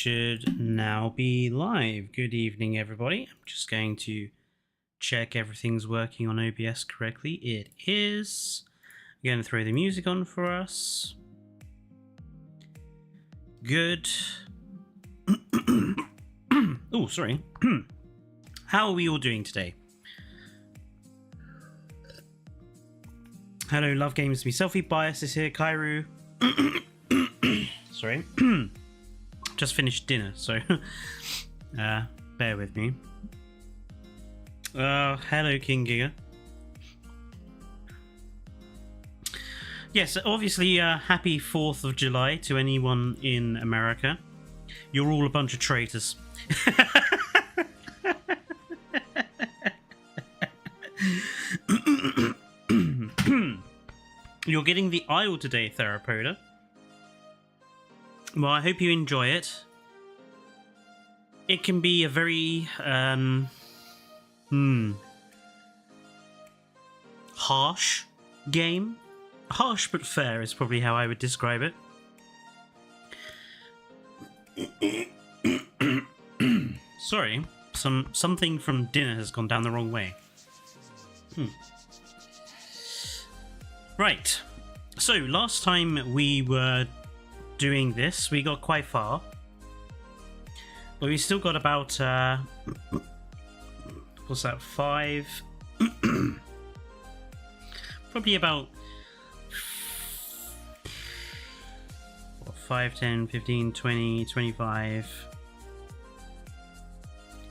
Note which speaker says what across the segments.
Speaker 1: should now be live. Good evening, everybody. I'm just going to check everything's working on OBS correctly. It is. I'm going to throw the music on for us. Good. Oh, sorry. How are we all doing today? Hello, Love Games, me Selfie Bias is here. Kairu. Sorry. Just finished dinner, so bear with me. Hello, King Giga. Yes, obviously, happy 4th of July to anyone in America. You're all a bunch of traitors. You're getting the aisle today, Theropoda. Well, I hope you enjoy it. It can be a very, harsh game. Harsh but fair is probably how I would describe it. Sorry, something from dinner has gone down the wrong way. Right, so last time we were doing this, we got quite far, but we still got about what's that, 5 probably about 5, 10, 15, 20, 25,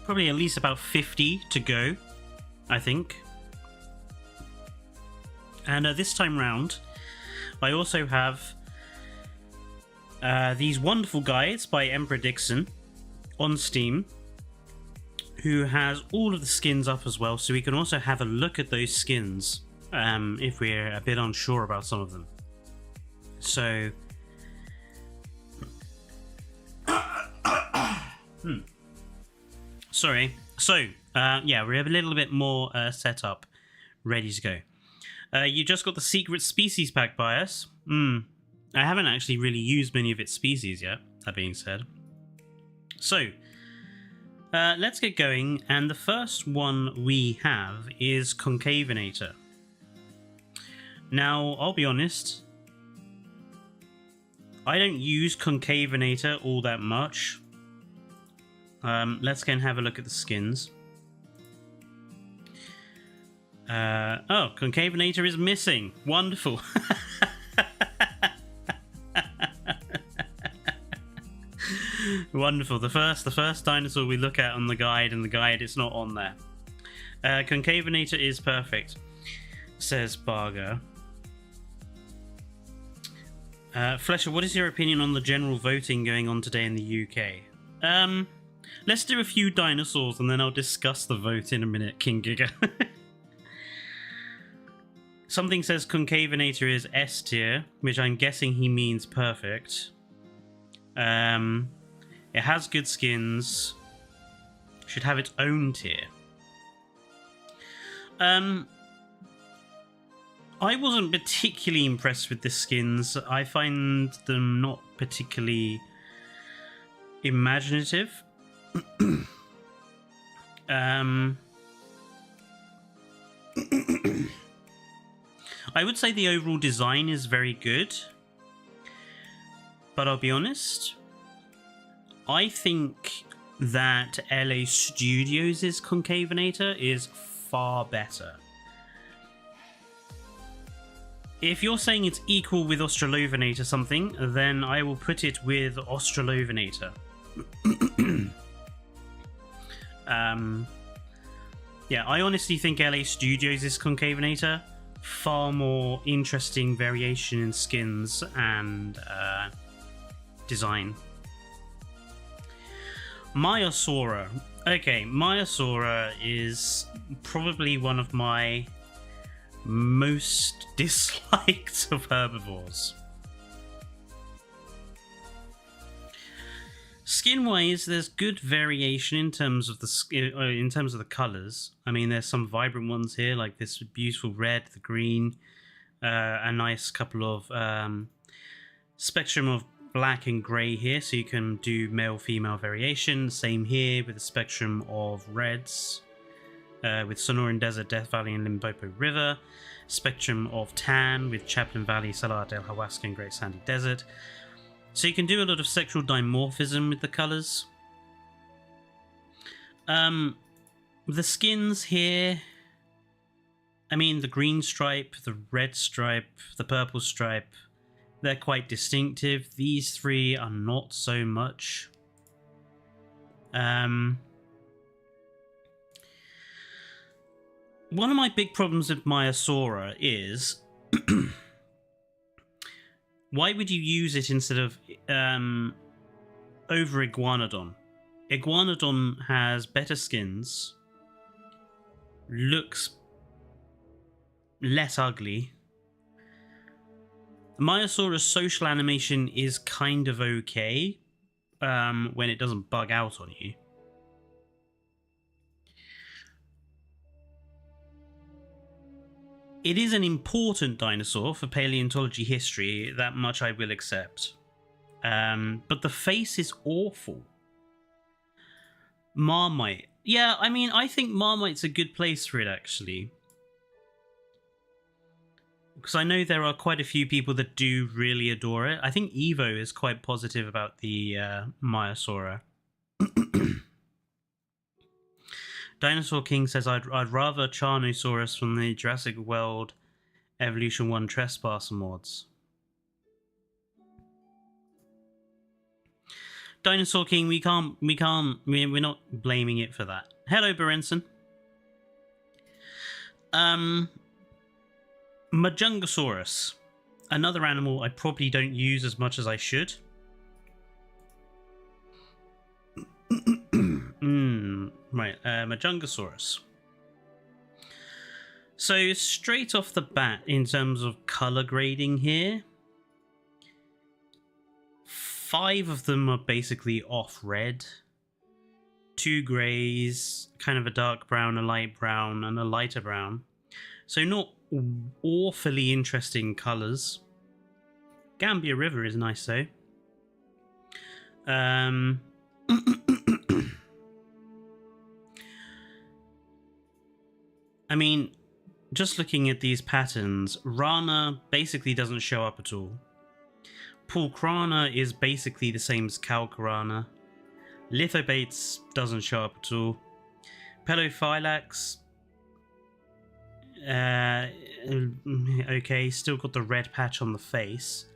Speaker 1: probably at least about 50 to go, I think. And this time round I also have these wonderful guides by Emperor Dixon on Steam, who has all of the skins up as well, so we can also have a look at those skins if we're a bit unsure about some of them. So sorry. So yeah, we have a little bit more set up, ready to go. You just got the secret species pack by us. I haven't actually really used many of its species yet, that being said. So, let's get going, and the first one we have is Concavinator. Now, I'll be honest, I don't use Concavinator all that much. Let's go and have a look at the skins. Oh, Concavinator is missing. Wonderful. Wonderful. The first dinosaur we look at on the guide, and the guide it's not on there. Concavinator is perfect, says Barger. Fletcher, what is your opinion on the general voting going on today in the UK? Let's do a few dinosaurs and then I'll discuss the vote in a minute, King Giga. Something says Concavinator is S tier, which I'm guessing he means perfect. It has good skins. Should have its own tier. I wasn't particularly impressed with the skins. I find them not particularly imaginative. I would say the overall design is very good, but I'll be honest, I think that LA Studios' Concavinator is far better. If you're saying it's equal with Australovinator something, then I will put it with Australovinator. Yeah, I honestly think LA Studios' Concavinator far more interesting variation in skins and design. Maiasaura. Okay, Maiasaura is probably one of my most disliked of herbivores. Skin-wise, there's good variation in terms of the colors. I mean, there's some vibrant ones here, like this beautiful red, the green, a nice couple of spectrum of black and grey here, so you can do male-female variation. Same here with a spectrum of reds, with Sonoran Desert, Death Valley, and Limpopo River. Spectrum of tan with Chaplin Valley, Salar del Huasca, and Great Sandy Desert. So you can do a lot of sexual dimorphism with the colours. The skins here, I mean, the green stripe, the red stripe, the purple stripe, they're quite distinctive. These three are not so much. One of my big problems with Maiasaura is why would you use it instead of over Iguanodon? Iguanodon has better skins, looks less ugly. Maiasaura's social animation is kind of okay when it doesn't bug out on you. It is an important dinosaur for paleontology history, that much I will accept. But the face is awful. Marmite. Yeah, I mean, I think Marmite's a good place for it, actually. Because I know there are quite a few people that do really adore it. I think Evo is quite positive about the Maiasaura. Dinosaur King says, I'd rather Charnosaurus from the Jurassic World Evolution 1 Trespasser mods. Dinosaur King, we're not blaming it for that. Hello, Berenson. Majungasaurus. Another animal I probably don't use as much as I should. Right, Majungasaurus. So straight off the bat, in terms of color grading here, 5 of them are basically off red. 2 greys, kind of a dark brown, a light brown, and a lighter brown. So not awfully interesting colors. Gambia River is nice though. I mean, just looking at these patterns, Rana basically doesn't show up at all. Pulcrana is basically the same as Calcarana. Lithobates doesn't show up at all. Pelophylax, okay, still got the red patch on the face.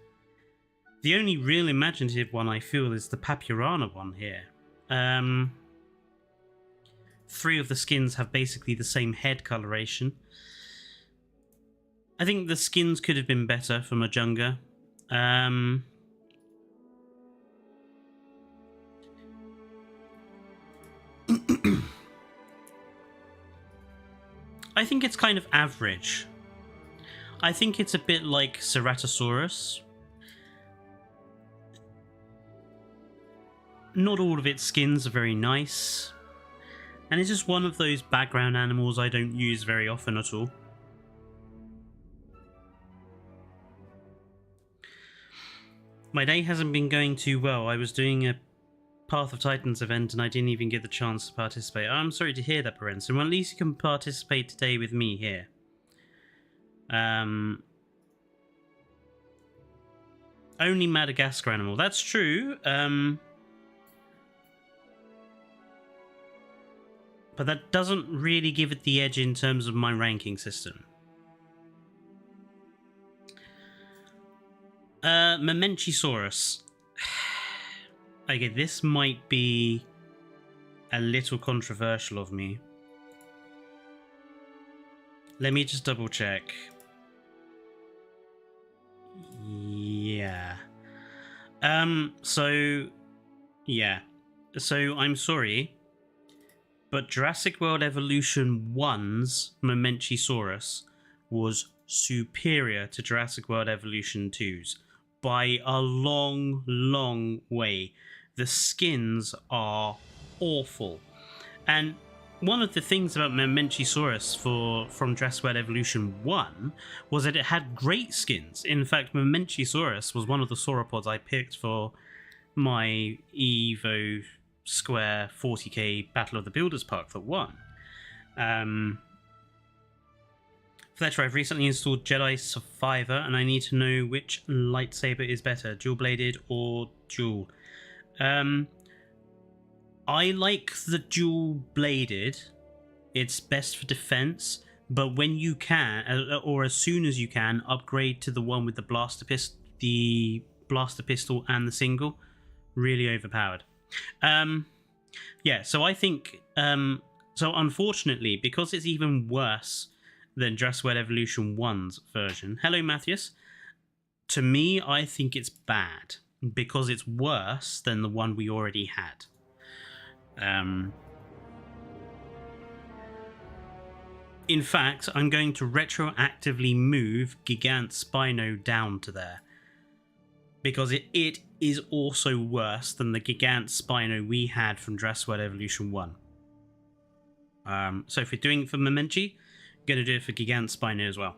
Speaker 1: The only real imaginative one I feel is the Papurana one here. 3 of the skins have basically the same head coloration. I think the skins could have been better for Majunga. I think it's kind of average. I think it's a bit like Ceratosaurus. Not all of its skins are very nice. And it's just one of those background animals I don't use very often at all. My day hasn't been going too well. I was doing a Path of Titans event and I didn't even get the chance to participate. I'm sorry to hear that, Berenson. Well, at least you can participate today with me here. Only Madagascar animal. That's true. But that doesn't really give it the edge in terms of my ranking system. Mamenchisaurus. Okay, this might be a little controversial of me. Let me just double check. Yeah. So I'm sorry, but Jurassic World Evolution 1's Mamenchisaurus was superior to Jurassic World Evolution 2's by a long, long way. The skins are awful. And one of the things about Mamenchisaurus from Jurassic World Evolution 1 was that it had great skins. In fact, Mamenchisaurus was one of the sauropods I picked for my Evo Square 40k Battle of the Builders Park that won. Fletcher, I've recently installed Jedi Survivor and I need to know which lightsaber is better, dual-bladed or dual. I like the dual-bladed. It's best for defense, but when you can, or as soon as you can, upgrade to the one with the blaster pistol and the single. Really overpowered. Yeah, so I think... so unfortunately, because it's even worse than Jurassic World Evolution 1's version... Hello, Matthias. To me, I think it's bad, because it's worse than the one we already had. In fact, I'm going to retroactively move Gigant Spino down to there, because it is also worse than the Gigant Spino we had from Jurassic World Evolution 1. So if we're doing it for Mamenchi, I'm going to do it for Gigant Spino as well.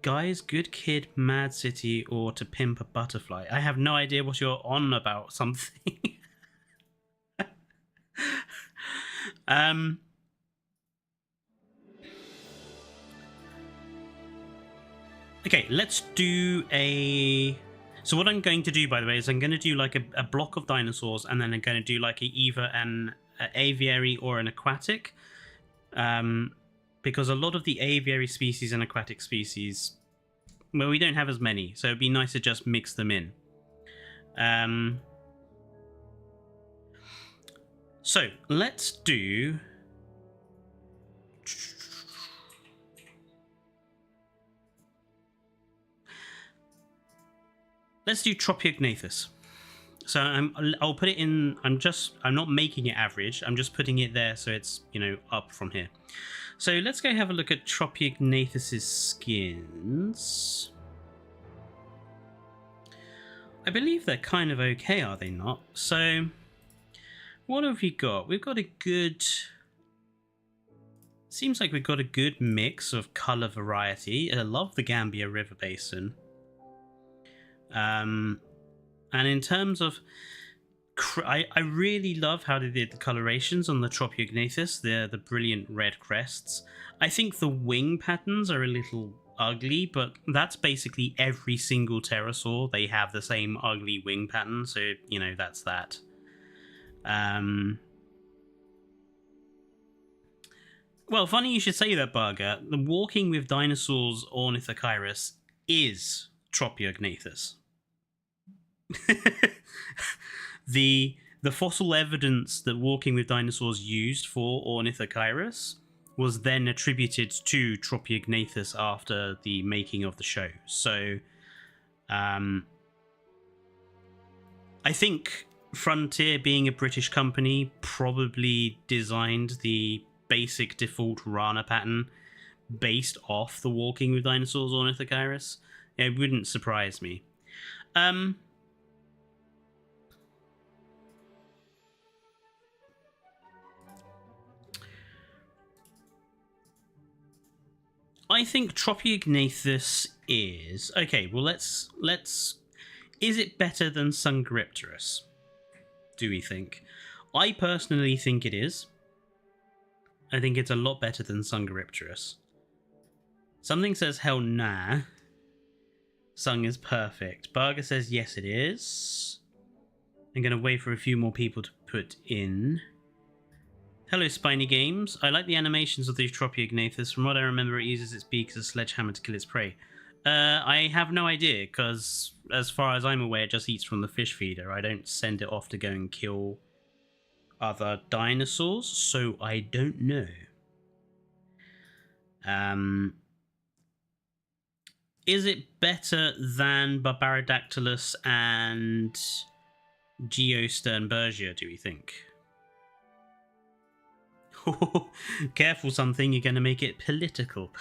Speaker 1: Guys, Good Kid, Mad City, or To Pimp a Butterfly. I have no idea what you're on about. Something. Okay, let's do a... So what I'm going to do, by the way, is I'm going to do like a block of dinosaurs, and then I'm going to do like either an aviary or an aquatic. Because a lot of the aviary species and aquatic species, well, we don't have as many, so it'd be nice to just mix them in. So let's do... Let's do Tropiognathus. So I'll put it in... I'm not making it average. I'm just putting it there so it's, you know, up from here. So let's go have a look at Tropiognathus's skins. I believe they're kind of okay, are they not? So what have we got? We've got a good... Seems like we've got a good mix of colour variety. I love the Gambia River Basin. And in terms of... I really love how they did the colorations on the Tropiognathus, the brilliant red crests. I think the wing patterns are a little ugly, but that's basically every single pterosaur. They have the same ugly wing pattern, so, you know, that's that. Well, funny you should say that, Barger. The Walking with Dinosaurs Ornithochirus is Tropiognathus. The fossil evidence that Walking with Dinosaurs used for Ornithochirus was then attributed to Tropiognathus after the making of the show. So, I think Frontier, being a British company, probably designed the basic default Rana pattern based off the Walking with Dinosaurs Ornithochirus. It wouldn't surprise me. I think Tropiognathus is... Okay, well, let's... Is it better than Sungaripterus? Do we think? I personally think it is. I think it's a lot better than Sungaripterus. Something says, hell nah. Sung is perfect. Barger says, yes, it is. I'm going to wait for a few more people to put in. Hello, Spiny Games. I like the animations of the Tropiognathus. From what I remember, it uses its beak as a sledgehammer to kill its prey. I have no idea, because as far as I'm aware, it just eats from the fish feeder. I don't send it off to go and kill other dinosaurs, so I don't know. Is it better than Barbaridactylus and Geosternbergia, do we think? Careful, something, you're going to make it political.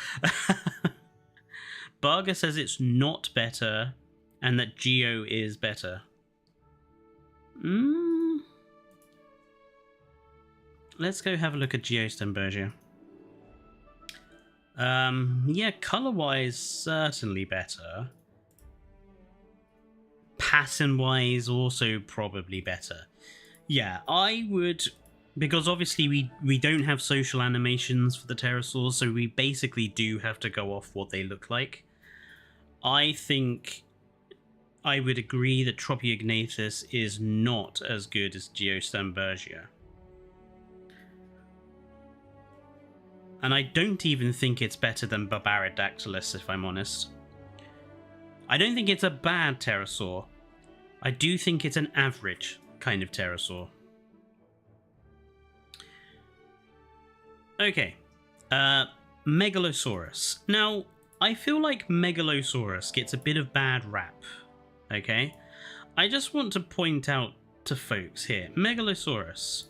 Speaker 1: Barger says it's not better and that Geo is better. Let's go have a look at Geostembergia. Yeah, color-wise, certainly better. Pattern-wise, also probably better. Yeah, I would... Because obviously we don't have social animations for the pterosaurs, so we basically do have to go off what they look like. I think I would agree that Tropiognathus is not as good as Geostembergia. And I don't even think it's better than Barbaridactylus, if I'm honest. I don't think it's a bad pterosaur. I do think it's an average kind of pterosaur. Okay, Megalosaurus. Now, I feel like Megalosaurus gets a bit of bad rap, okay? I just want to point out to folks here, Megalosaurus,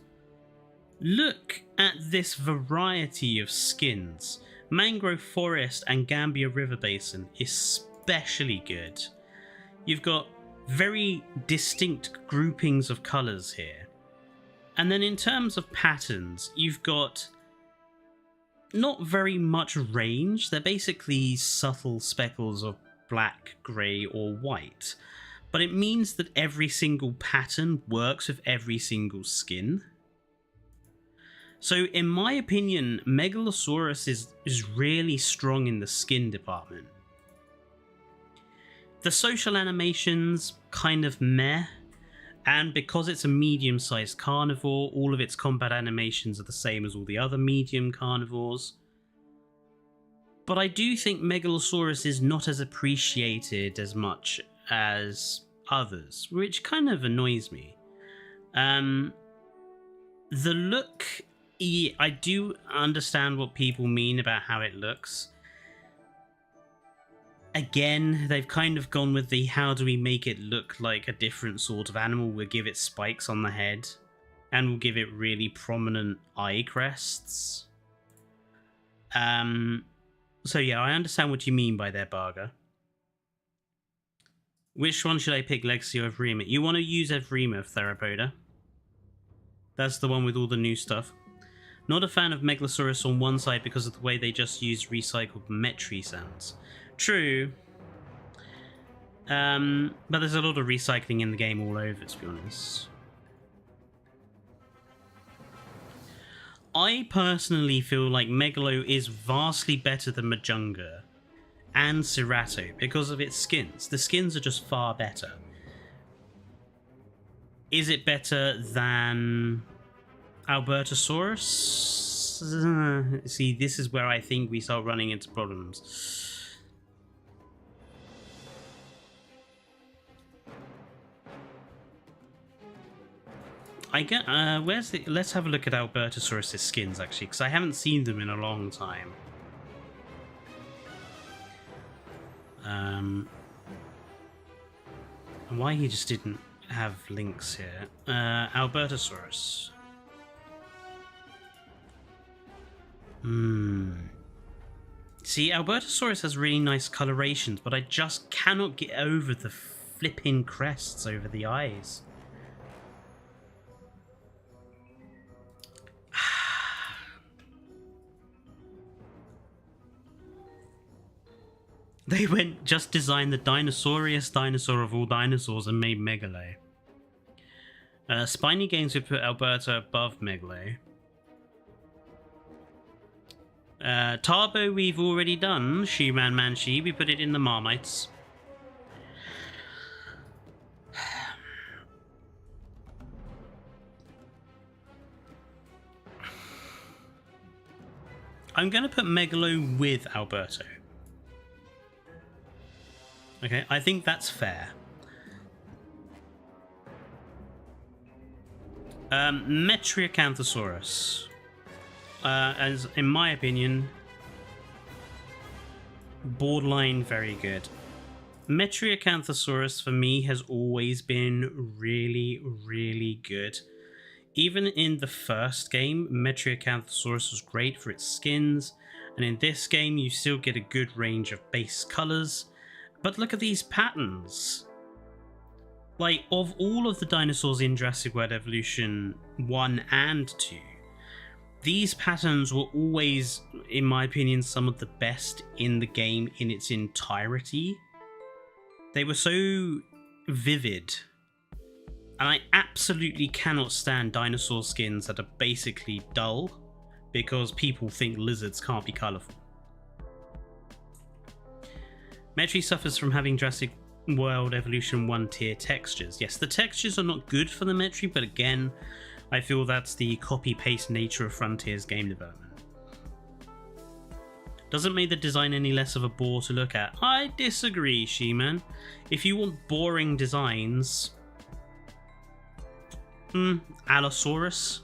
Speaker 1: look at this variety of skins. Mangrove Forest and Gambia River Basin, especially good. You've got very distinct groupings of colours here. And then in terms of patterns, you've got not very much range. They're basically subtle speckles of black, grey or white. But it means that every single pattern works with every single skin. So in my opinion, Megalosaurus is really strong in the skin department. The social animations, kind of meh. And because it's a medium-sized carnivore, all of its combat animations are the same as all the other medium carnivores. But I do think Megalosaurus is not as appreciated as much as others, which kind of annoys me. The look, I do understand what people mean about how it looks. Again, they've kind of gone with the how do we make it look like a different sort of animal. We'll give it spikes on the head and we'll give it really prominent eye crests. So yeah, I understand what you mean by their Barga. Which one should I pick, Legacy or Evrima? You want to use Evrima, Theropoda. That's the one with all the new stuff. Not a fan of Megalosaurus on one side because of the way they just use recycled Metri sounds. True. But there's a lot of recycling in the game all over, to be honest. I personally feel like Megalo is vastly better than Majunga and Cerato because of its skins. The skins are just far better. Is it better than Albertosaurus? See, this is where I think we start running into problems. I get, where's the, let's have a look at Albertosaurus' skins actually, because I haven't seen them in a long time. Why he just didn't have links here. Albertosaurus. See, Albertosaurus has really nice colorations, but I just cannot get over the flipping crests over the eyes. They went, just designed the dinosauriest dinosaur of all dinosaurs and made Megalo. Spiny Games would put Alberto above Megalo. Tarbo we've already done. She-Man Manchi, we put it in the Marmites. I'm going to put Megalo with Alberto. Okay, I think that's fair. Metriacanthosaurus. As in my opinion, borderline very good. Metriacanthosaurus for me has always been really, really good. Even in the first game, Metriacanthosaurus was great for its skins, and in this game you still get a good range of base colours, But look at these patterns. Like, of all of the dinosaurs in Jurassic World Evolution 1 and 2, these patterns were always, in my opinion, some of the best in the game in its entirety. They were so vivid. And I absolutely cannot stand dinosaur skins that are basically dull, because people think lizards can't be colourful. Metri suffers from having Jurassic World Evolution 1 tier textures. Yes, the textures are not good for the Metri, but again, I feel that's the copy-paste nature of Frontier's game development. Doesn't make the design any less of a bore to look at. I disagree, She-Man. If you want boring designs... Allosaurus?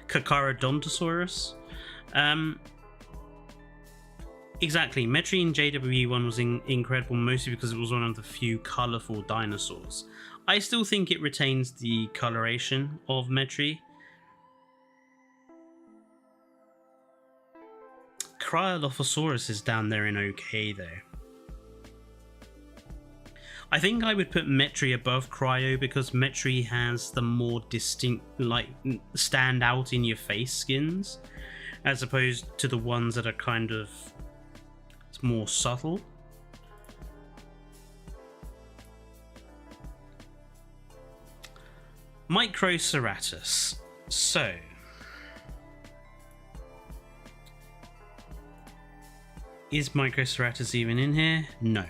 Speaker 1: Kakarodontosaurus? Exactly, Metri in JWE1 was incredible, mostly because it was one of the few colourful dinosaurs. I still think it retains the coloration of Metri. Cryolophosaurus is down there in okay though. I think I would put Metri above Cryo because Metri has the more distinct, like, stand out in your face skins, as opposed to the ones that are kind of more subtle. Microceratus. So, is Microceratus even in here? No.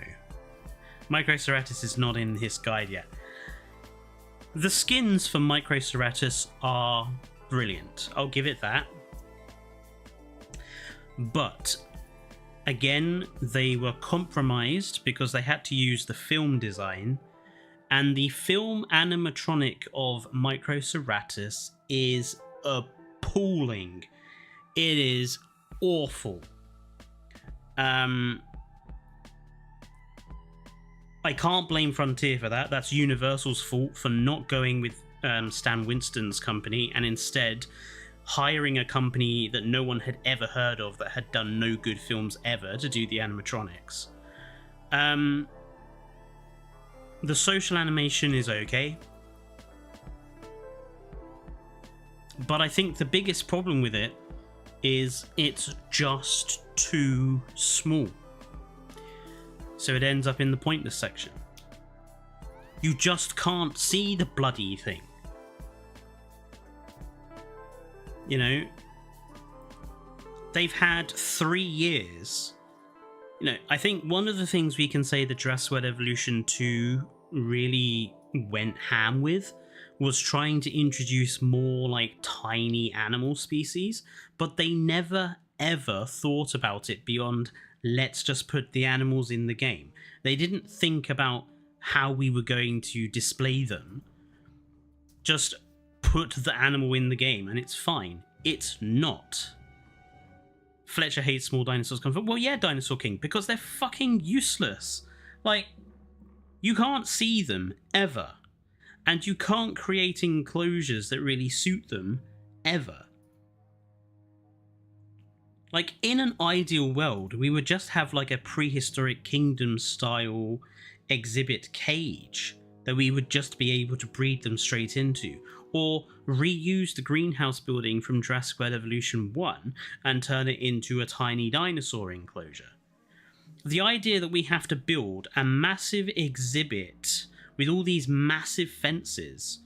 Speaker 1: Microceratus is not in this guide yet. The skins for Microceratus are brilliant. I'll give it that. But again, they were compromised because they had to use the film design, and the film animatronic of Microceratus is appalling. It is awful. I can't blame Frontier for that. That's Universal's fault for not going with Stan Winston's company and instead hiring a company that no one had ever heard of, that had done no good films ever, to do the animatronics. The social animation is okay, but I think the biggest problem with it is it's just too small. So it ends up in the pointless section. You just can't see the bloody thing. You know, they've had 3 years. You know, I think one of the things we can say that Jurassic World Evolution 2 really went ham with was trying to introduce more like tiny animal species, but they never ever thought about it beyond let's just put the animals in the game. They didn't think about how we were going to display them. Just put the animal in the game and it's fine. It's not. Fletcher hates small dinosaurs. Well, yeah, Dinosaur King, because they're fucking useless. Like, you can't see them ever. And you can't create enclosures that really suit them ever. Like, in an ideal world, we would just have like a prehistoric kingdom style exhibit cage that we would just be able to breed them straight into, or reuse the greenhouse building from Jurassic World Evolution 1 and turn it into a tiny dinosaur enclosure. The idea that we have to build a massive exhibit with all these massive fences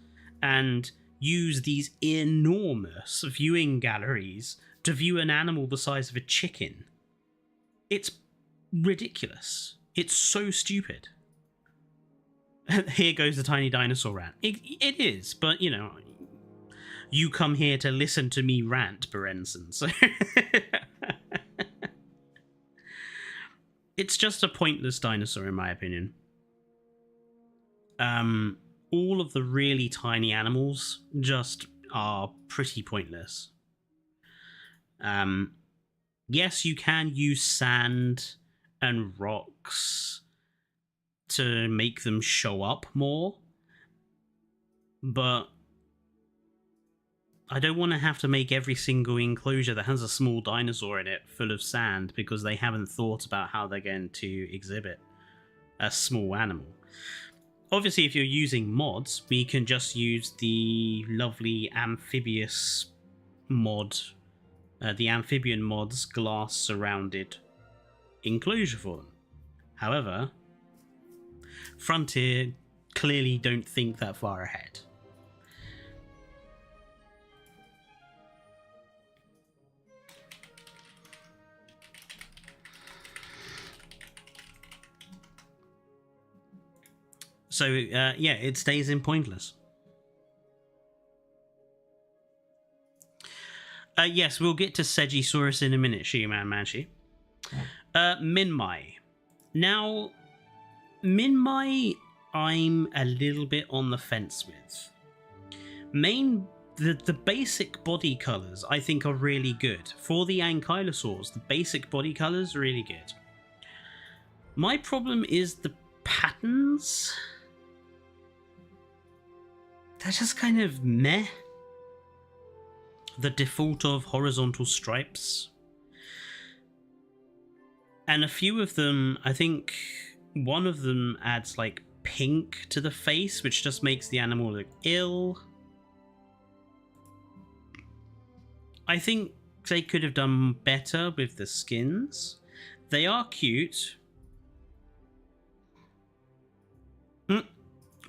Speaker 1: and use these enormous viewing galleries to view an animal the size of a chicken, it's ridiculous. It's so stupid. Here goes the tiny dinosaur rant. It is, but you know, you come here to listen to me rant, Berenson. So it's just a pointless dinosaur, in my opinion. All of the really tiny animals just are pretty pointless. Yes, you can use sand and rocks to make them show up more, but I don't want to have to make every single enclosure that has a small dinosaur in it full of sand because they haven't thought about how they're going to exhibit a small animal. Obviously, if you're using mods, we can just use the lovely amphibious mod, the amphibian mod's glass surrounded enclosure for them. However, Frontier clearly don't think that far ahead. So, yeah, it stays in pointless. Yes, we'll get to Segisaurus in a minute, She-Man Manchi. Minmai. Now, Minmai, I'm a little bit on the fence with. The basic body colours, I think, are really good. For the ankylosaurs, the basic body colours are really good. My problem is the patterns. They're just kind of meh. The default of horizontal stripes. And a few of them, I think one of them adds like pink to the face, which just makes the animal look ill. I think they could have done better with the skins. They are cute.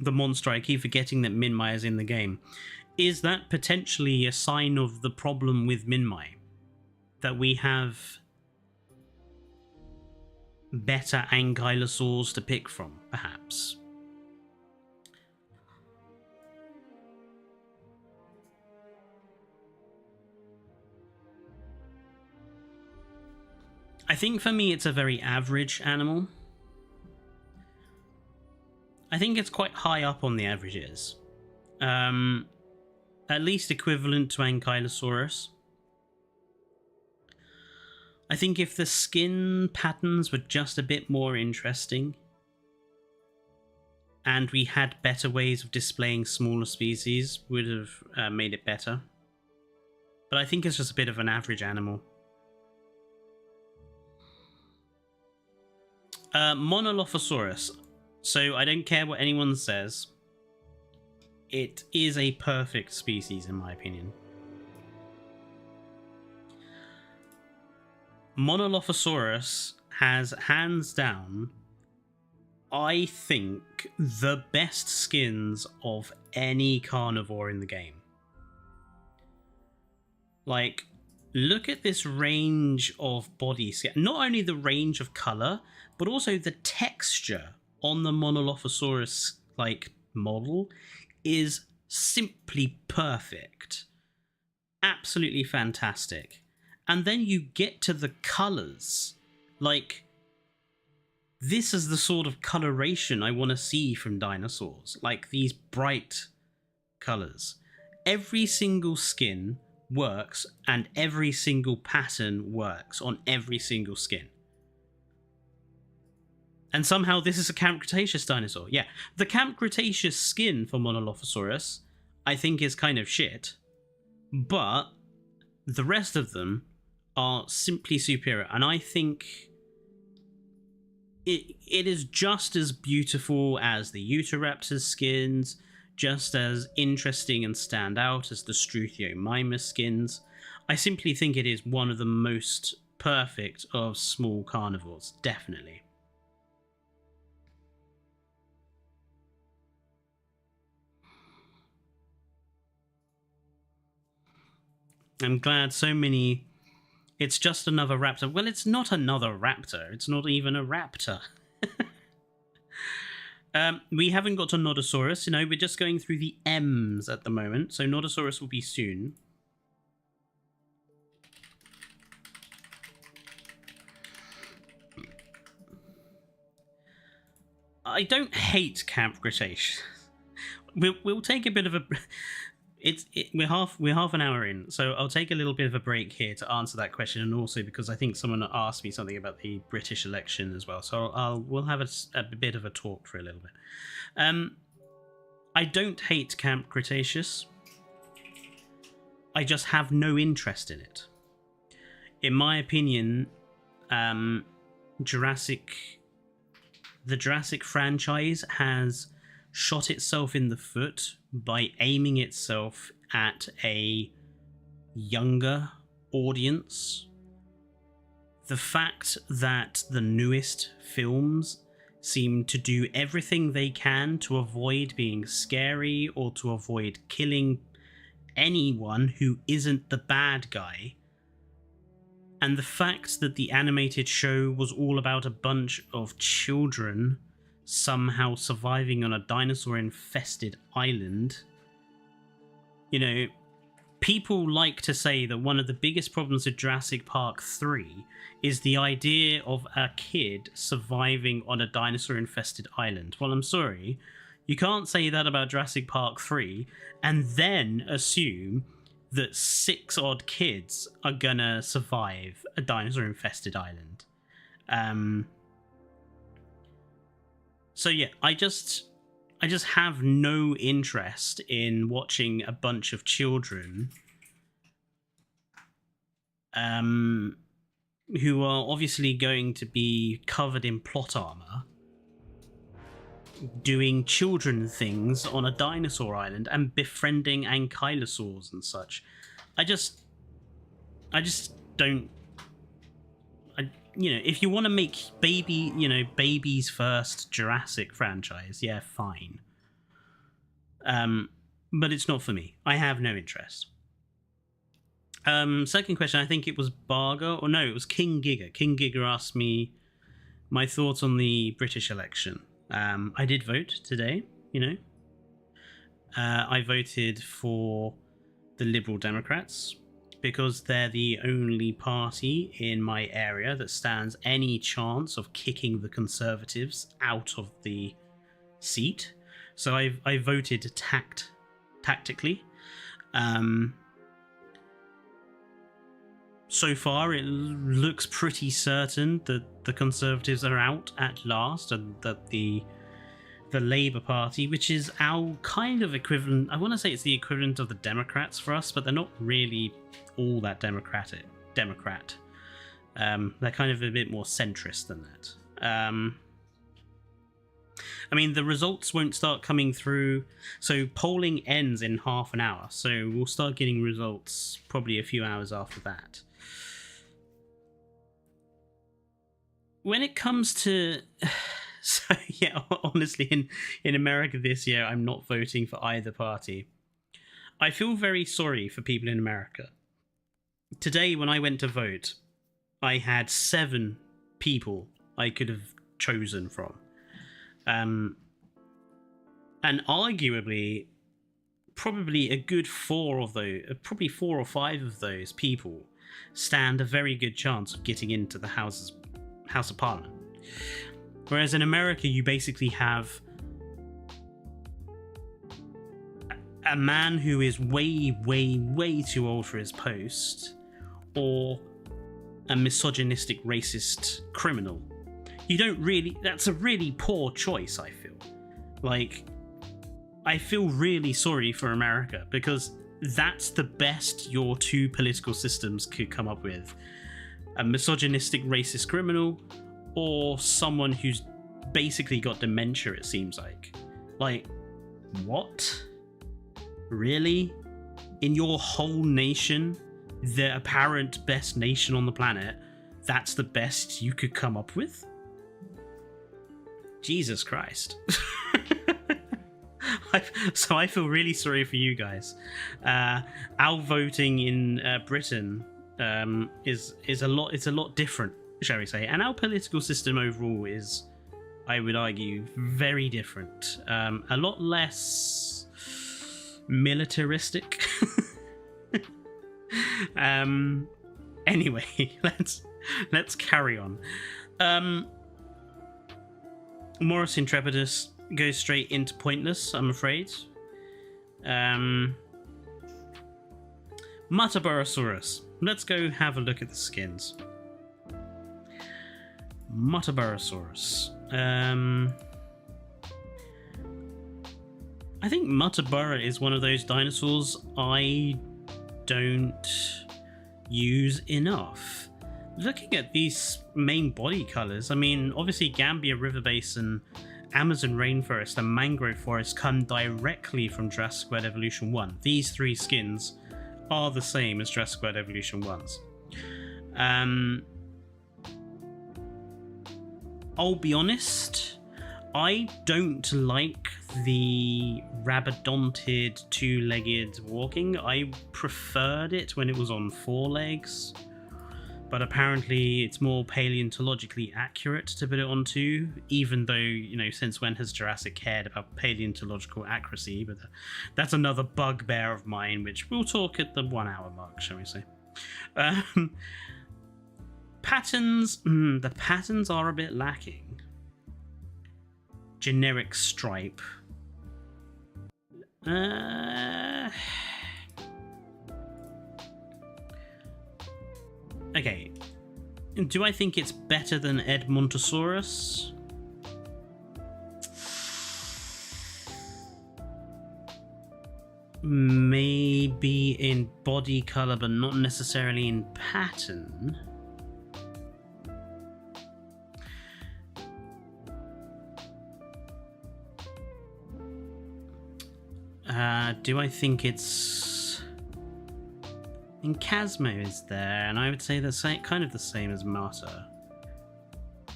Speaker 1: The monster, I keep forgetting that Minmai is in the game. Is that potentially a sign of the problem with Minmai? That we have better ankylosaurs to pick from, perhaps? I think for me it's a very average animal. I think it's quite high up on the averages. At least equivalent to Ankylosaurus. I think if the skin patterns were just a bit more interesting and we had better ways of displaying smaller species, would have made it better. But I think it's just a bit of an average animal. Monolophosaurus. So I don't care what anyone says. It is a perfect species in my opinion. Monolophosaurus has hands down, I think, the best skins of any carnivore in the game. Like, look at this range of body skin. Not only the range of color, but also the texture on the Monolophosaurus like model is simply perfect. Absolutely fantastic. And then you get to the colors. Like, this is the sort of coloration I want to see from dinosaurs. Like these bright colors. Every single skin works and every single pattern works on every single skin. And somehow this is a Camp Cretaceous dinosaur. Yeah, the Camp Cretaceous skin for Monolophosaurus, I think, is kind of shit. But the rest of them are simply superior. And I think it is just as beautiful as the Utahraptor's skins, just as interesting and stand out as the Struthiomimus skins. I simply think it is one of the most perfect of small carnivores, definitely. I'm glad so many... It's just another raptor. Well, it's not another raptor. It's not even a raptor. We haven't got to Nodosaurus. You know, we're just going through the M's at the moment. So Nodosaurus will be soon. I don't hate Camp Cretaceous. We'll take a bit of a... We're half an hour in, so I'll take a little bit of a break here to answer that question, and also because I think someone asked me something about the British election as well. So we'll have a bit of a talk for a little bit. I don't hate Camp Cretaceous. I just have no interest in it. In my opinion, the Jurassic franchise has shot itself in the foot by aiming itself at a younger audience. The fact that the newest films seem to do everything they can to avoid being scary or to avoid killing anyone who isn't the bad guy, and the fact that the animated show was all about a bunch of children somehow surviving on a dinosaur infested island. You know, people like to say that one of the biggest problems with Jurassic Park 3 is the idea of a kid surviving on a dinosaur infested island. Well, I'm sorry, you can't say that about Jurassic Park 3 and then assume that 6 odd kids are gonna survive a dinosaur infested island. So yeah, I just have no interest in watching a bunch of children who are obviously going to be covered in plot armor doing children things on a dinosaur island and befriending ankylosaurs and such. I just don't. You know, if you want to make baby's first Jurassic franchise, yeah, fine. But it's not for me. I have no interest. Second question, I think it was Barger, or no, it was King Giga. King Giga asked me my thoughts on the British election. I did vote today, you know. I voted for the Liberal Democrats because they're the only party in my area that stands any chance of kicking the Conservatives out of the seat. So I voted tactically. So far, it looks pretty certain that the Conservatives are out at last, and that the Labour Party, which is our kind of equivalent, I want to say it's the equivalent of the Democrats for us, but they're not really all that Democrat. They're kind of a bit more centrist than that. I mean, the results won't start coming through. So polling ends in half an hour. So we'll start getting results probably a few hours after that. When it comes to... So, yeah, honestly, in America this year, I'm not voting for either party. I feel very sorry for people in America. Today, when I went to vote, I had 7 people I could have chosen from. And arguably, probably a good 4 of those, probably 4 or 5 of those people stand a very good chance of getting into the House of Parliament. Whereas in America, you basically have a man who is way, way, way too old for his post, or a misogynistic, racist criminal. You don't really... That's a really poor choice, I feel. Like, I feel really sorry for America, because that's the best your 2 political systems could come up with. A misogynistic, racist criminal, or someone who's basically got dementia, it seems like. Like, what? Really? In your whole nation, the apparent best nation on the planet, that's the best you could come up with? Jesus Christ. So I feel really sorry for you guys. Our voting in Britain is a lot different, shall we say, and our political system overall is, I would argue, very different. A lot less militaristic. Anyway, let's carry on. Morris Intrepidus goes straight into pointless, I'm afraid. Muttaburrasaurus. Let's go have a look at the skins. Muttaburrasaurus. I think Muttaburra is one of those dinosaurs I don't use enough. Looking at these main body colors, I mean, obviously Gambia River Basin, Amazon rainforest, and mangrove forest come directly from Jurassic World Evolution 1. These three skins are the same as Jurassic World Evolution 1's. I'll be honest, I don't like the rabbidonted two-legged walking. I preferred it when it was on 4 legs, but apparently it's more paleontologically accurate to put it on 2, even though, you know, since when has Jurassic cared about paleontological accuracy? But that's another bugbear of mine, which we'll talk at the 1 hour mark, shall we say. Patterns, the patterns are a bit lacking. Generic stripe. Okay. Do I think it's better than Edmontosaurus? Maybe in body color, but not necessarily in pattern. Do I think it's... In Casmo is there, and I would say the same, kind of the same as Mata.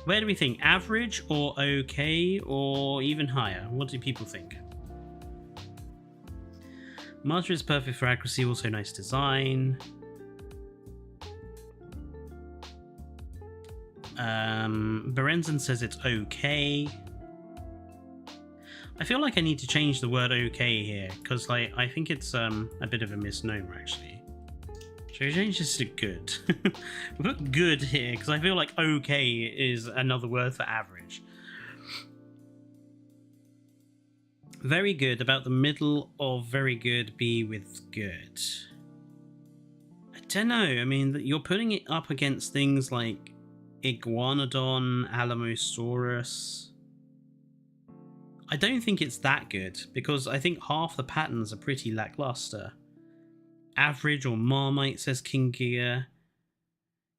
Speaker 1: Where do we think? Average or okay or even higher? What do people think? Mata is perfect for accuracy, also nice design. Berenzon says it's okay. I feel like I need to change the word okay here, because like I think it's a bit of a misnomer actually. Should we change this to good? We'll put good here, because I feel like okay is another word for average. Very good, about the middle of very good, be with good. I don't know, I mean, you're putting it up against things like Iguanodon, Alamosaurus. I don't think it's that good, because I think half the patterns are pretty lackluster. Average or Marmite, says King Gear.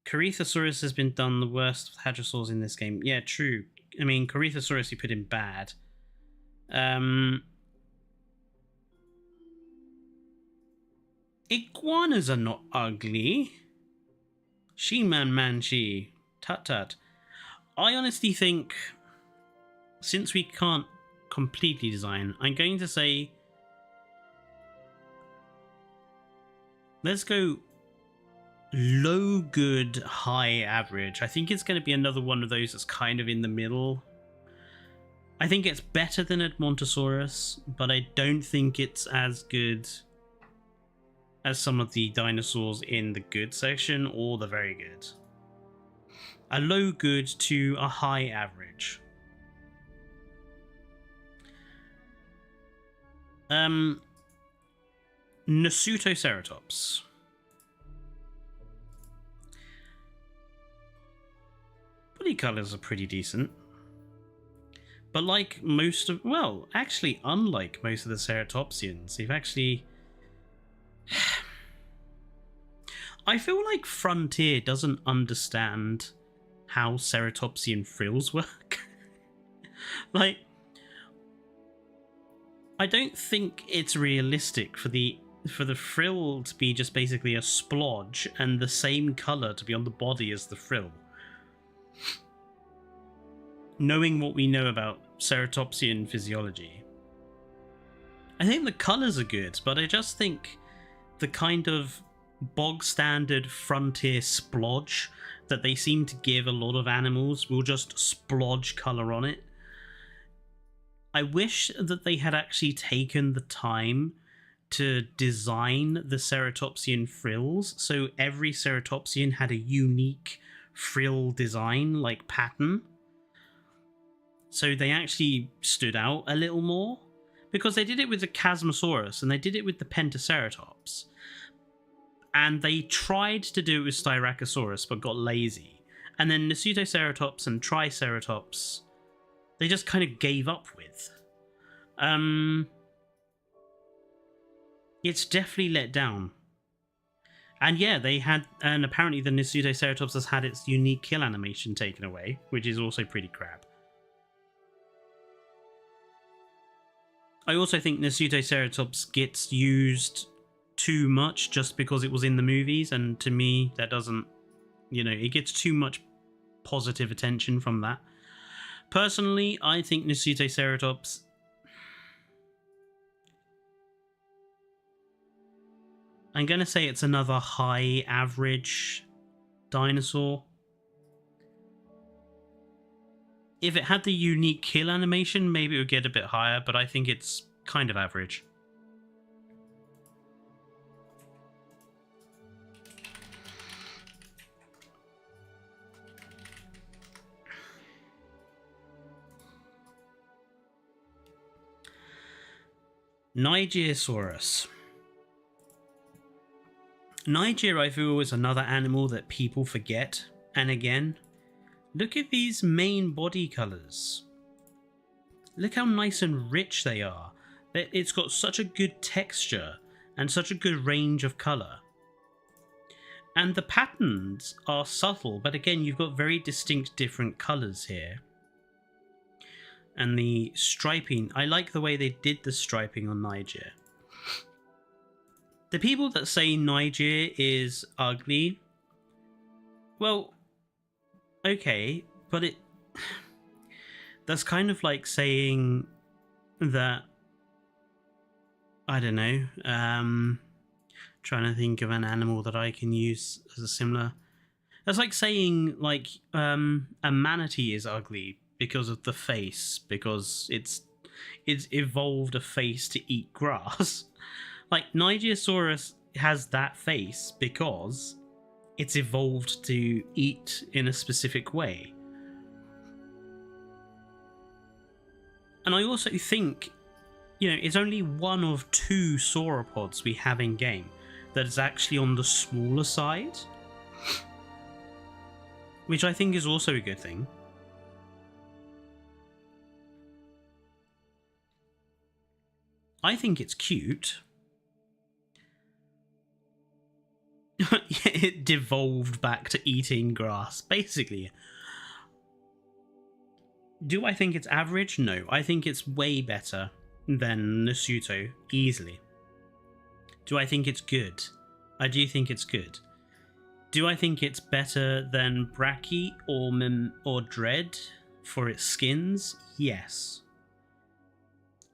Speaker 1: Corythosaurus has been done the worst of hadrosaurs in this game. Yeah, true. I mean, Corythosaurus you put in bad. Iguanas are not ugly. She-man, she. Tut-tut. I honestly think, since we can't completely design, I'm going to say let's go low good, high average. I think it's going to be another one of those that's kind of in the middle. I think it's better than Edmontosaurus, but I don't think it's as good as some of the dinosaurs in the good section or the very good. A low good to a high average. Nasutoceratops. Body colors are pretty decent. But like most of, well, actually unlike most of the ceratopsians, they've actually... I feel like Frontier doesn't understand how ceratopsian frills work. Like, I don't think it's realistic for the frill to be just basically a splodge and the same colour to be on the body as the frill. Knowing what we know about ceratopsian physiology, I think the colours are good, but I just think the kind of bog standard Frontier splodge that they seem to give a lot of animals will just splodge colour on it. I wish that they had actually taken the time to design the ceratopsian frills, so every ceratopsian had a unique frill design, like pattern. So they actually stood out a little more, because they did it with the Chasmosaurus and they did it with the Pentaceratops. And they tried to do it with Styracosaurus but got lazy. And then Nasutoceratops and Triceratops, they just kind of gave up with. It's definitely let down. And yeah, they had, and apparently the Nasutoceratops has had its unique kill animation taken away, which is also pretty crap. I also think Nasutoceratops gets used too much just because it was in the movies, and to me, that doesn't, it gets too much positive attention from that. Personally, I think Nasutoceratops, I'm going to say it's another high average dinosaur. If it had the unique kill animation, maybe it would get a bit higher, but I think it's kind of average. Nigersaurus. Niger, I feel, is another animal that people forget. And again, look at these main body colours. Look how nice and rich they are. It's got such a good texture and such a good range of colour. And the patterns are subtle, but again, you've got very distinct different colours here. And the striping, I like the way they did the striping on Niger. The people that say Niger is ugly, well, okay, but that's kind of like saying that, I don't know, trying to think of an animal that I can use as a similar. That's like saying like a manatee is ugly because of the face, because it's evolved a face to eat grass. Like Nigersaurus has that face because it's evolved to eat in a specific way. And I also think, it's only one of 2 sauropods we have in game that is actually on the smaller side, which I think is also a good thing. I think it's cute. It devolved back to eating grass, basically. Do I think it's average? No, I think it's way better than Nasuto, easily. Do I think it's good? I do think it's good. Do I think it's better than Brachy or Dread for its skins? Yes.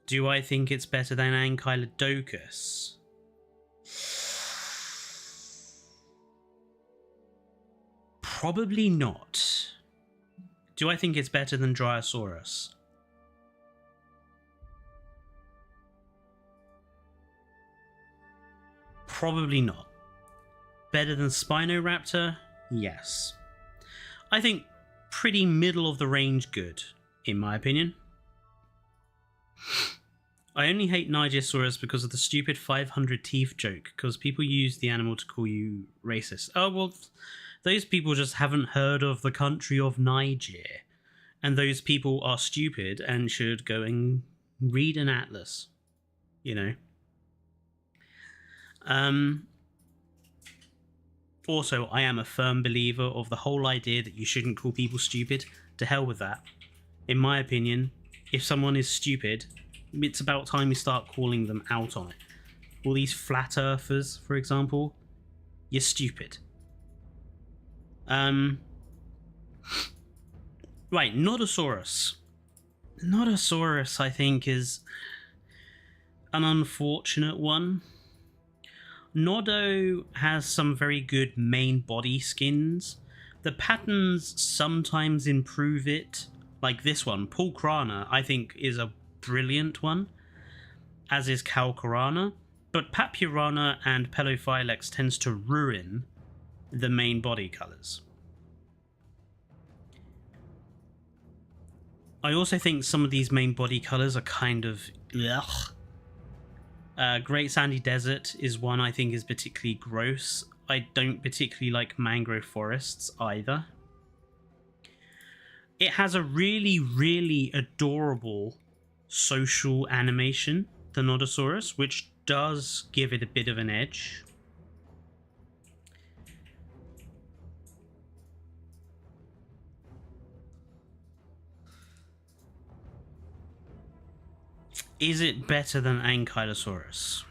Speaker 1: Do I think it's better than Ankylodocus? Probably not. Do I think it's better than Dryosaurus? Probably not. Better than Spinoraptor? Yes. I think pretty middle of the range good, in my opinion. I only hate Nigersaurus because of the stupid 500 teeth joke, because people use the animal to call you racist. Oh, well, those people just haven't heard of the country of Niger. And those people are stupid and should go and read an atlas. Also, I am a firm believer of the whole idea that you shouldn't call people stupid. To hell with that. In my opinion, if someone is stupid, it's about time we start calling them out on it. All these flat earthers, for example, you're stupid. Right, Nodosaurus. Nodosaurus, I think, is an unfortunate one. Nodo has some very good main body skins. The patterns sometimes improve it. Like this one, Pulcrana, I think, is a brilliant one, as is Calcarana. But Papurana and Pelophylex tends to ruin the main body colours. I also think some of these main body colours are kind of ugh. Great Sandy Desert is one I think is particularly gross. I don't particularly like mangrove forests either. It has a really, really adorable social animation, the Nodosaurus, which does give it a bit of an edge. Is it better than Ankylosaurus?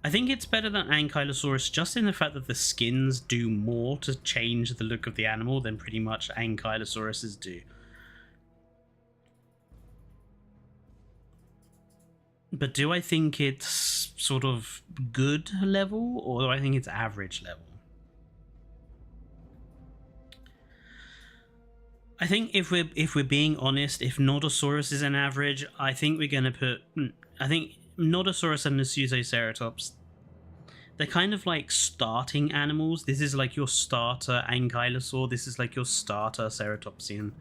Speaker 1: I think it's better than Ankylosaurus just in the fact that the skins do more to change the look of the animal than pretty much Ankylosauruses do. But do I think it's sort of good level, or do I think it's average level? I think if we're being honest, if Nodosaurus is an average, I think we're gonna put. I think Nodosaurus and Nasutoceratops, they're kind of like starting animals. This is like your starter Ankylosaur. This is like your starter Ceratopsian.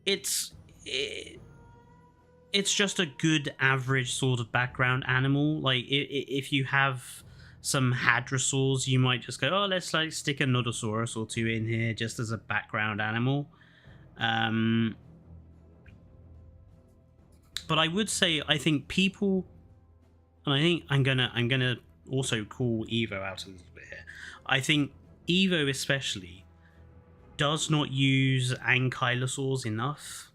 Speaker 1: It's just a good average sort of background animal. Like if you have some hadrosaurs, you might just go, oh, let's like stick a Nodosaurus or two in here just as a background animal. But I would say, I think people, and I think I'm gonna also call Evo out a little bit here. I think Evo especially does not use Ankylosaurs enough.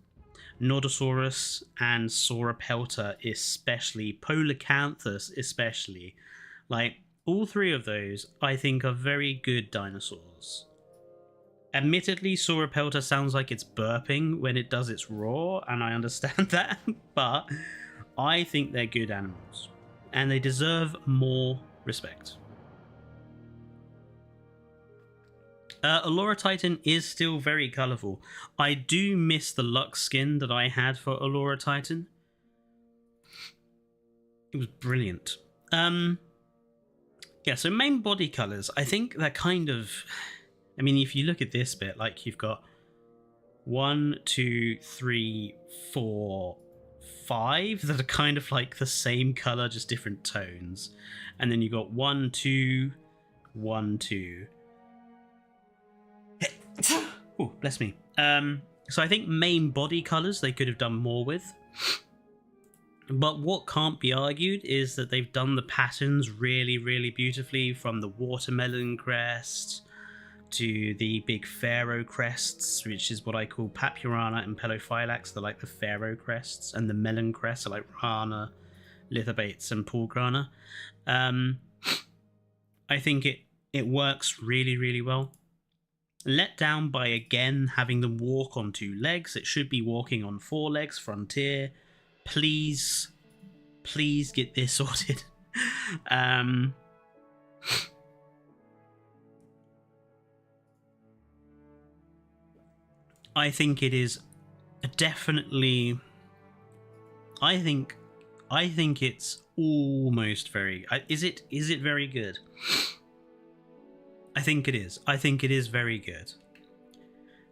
Speaker 1: Nodosaurus and Sauropelta especially, Polacanthus especially, like all three of those I think are very good dinosaurs. Admittedly, Sauropelta sounds like it's burping when it does its roar, and I understand that, but I think they're good animals and they deserve more respect. Allura Titan is still very colourful. I do miss the Lux skin that I had for Allura Titan. It was brilliant. Yeah, so main body colours, I think they're kind of... I mean, if you look at this bit, like you've got 1, 2, 3, 4, 5 that are kind of like the same colour, just different tones. And then you've got 1, 2, 1, 2... Oh, bless me. So I think main body colours they could have done more with. But what can't be argued is that they've done the patterns really, really beautifully, from the watermelon crest to the big pharaoh crests, which is what I call Papurana and Pelophylax. They're like the pharaoh crests, and the melon crests are like Rana, Lithobates, and Pulgrana. I think it works really, really well. Let down by again having them walk on 2 legs. It should be walking on 4 legs. Frontier, please get this sorted. I think it is definitely. I think it's almost very. Is it very good? I think it is. I think it is very good.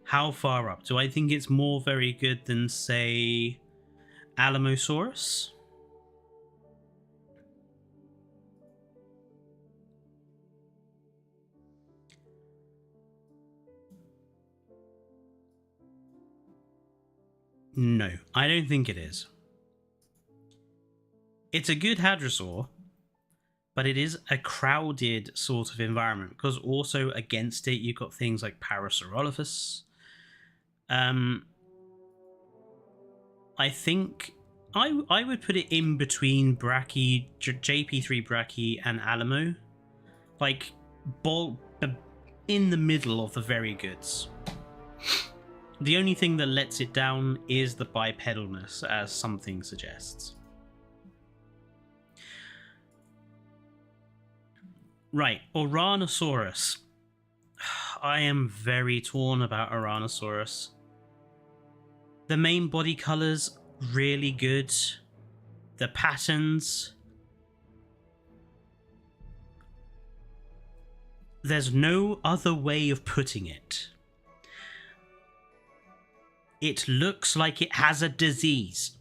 Speaker 1: How far up? Do I think it's more very good than, say, Alamosaurus? No, I don't think it is. It's a good hadrosaur, but it is a crowded sort of environment, because also against it you've got things like Parasaurolophus. I think I would put it in between Brachy, JP3 Brachy and Alamo, like in the middle of the very goods. The only thing that lets it down is the bipedalness, as something suggests. Right, Oranosaurus. I am very torn about Oranosaurus. The main body colours, really good. The patterns. There's no other way of putting it. It looks like it has a disease.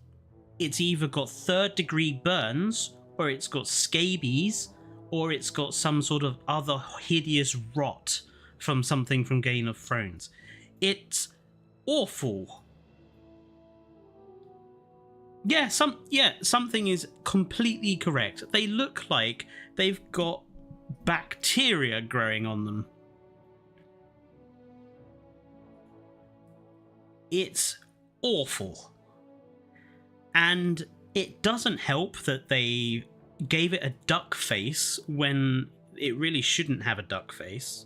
Speaker 1: It's either got 3rd degree burns, or it's got scabies, or it's got some sort of other hideous rot from something from Game of Thrones. It's awful. Yeah, something is completely correct. They look like they've got bacteria growing on them. It's awful. And it doesn't help that they gave it a duck face when it really shouldn't have a duck face.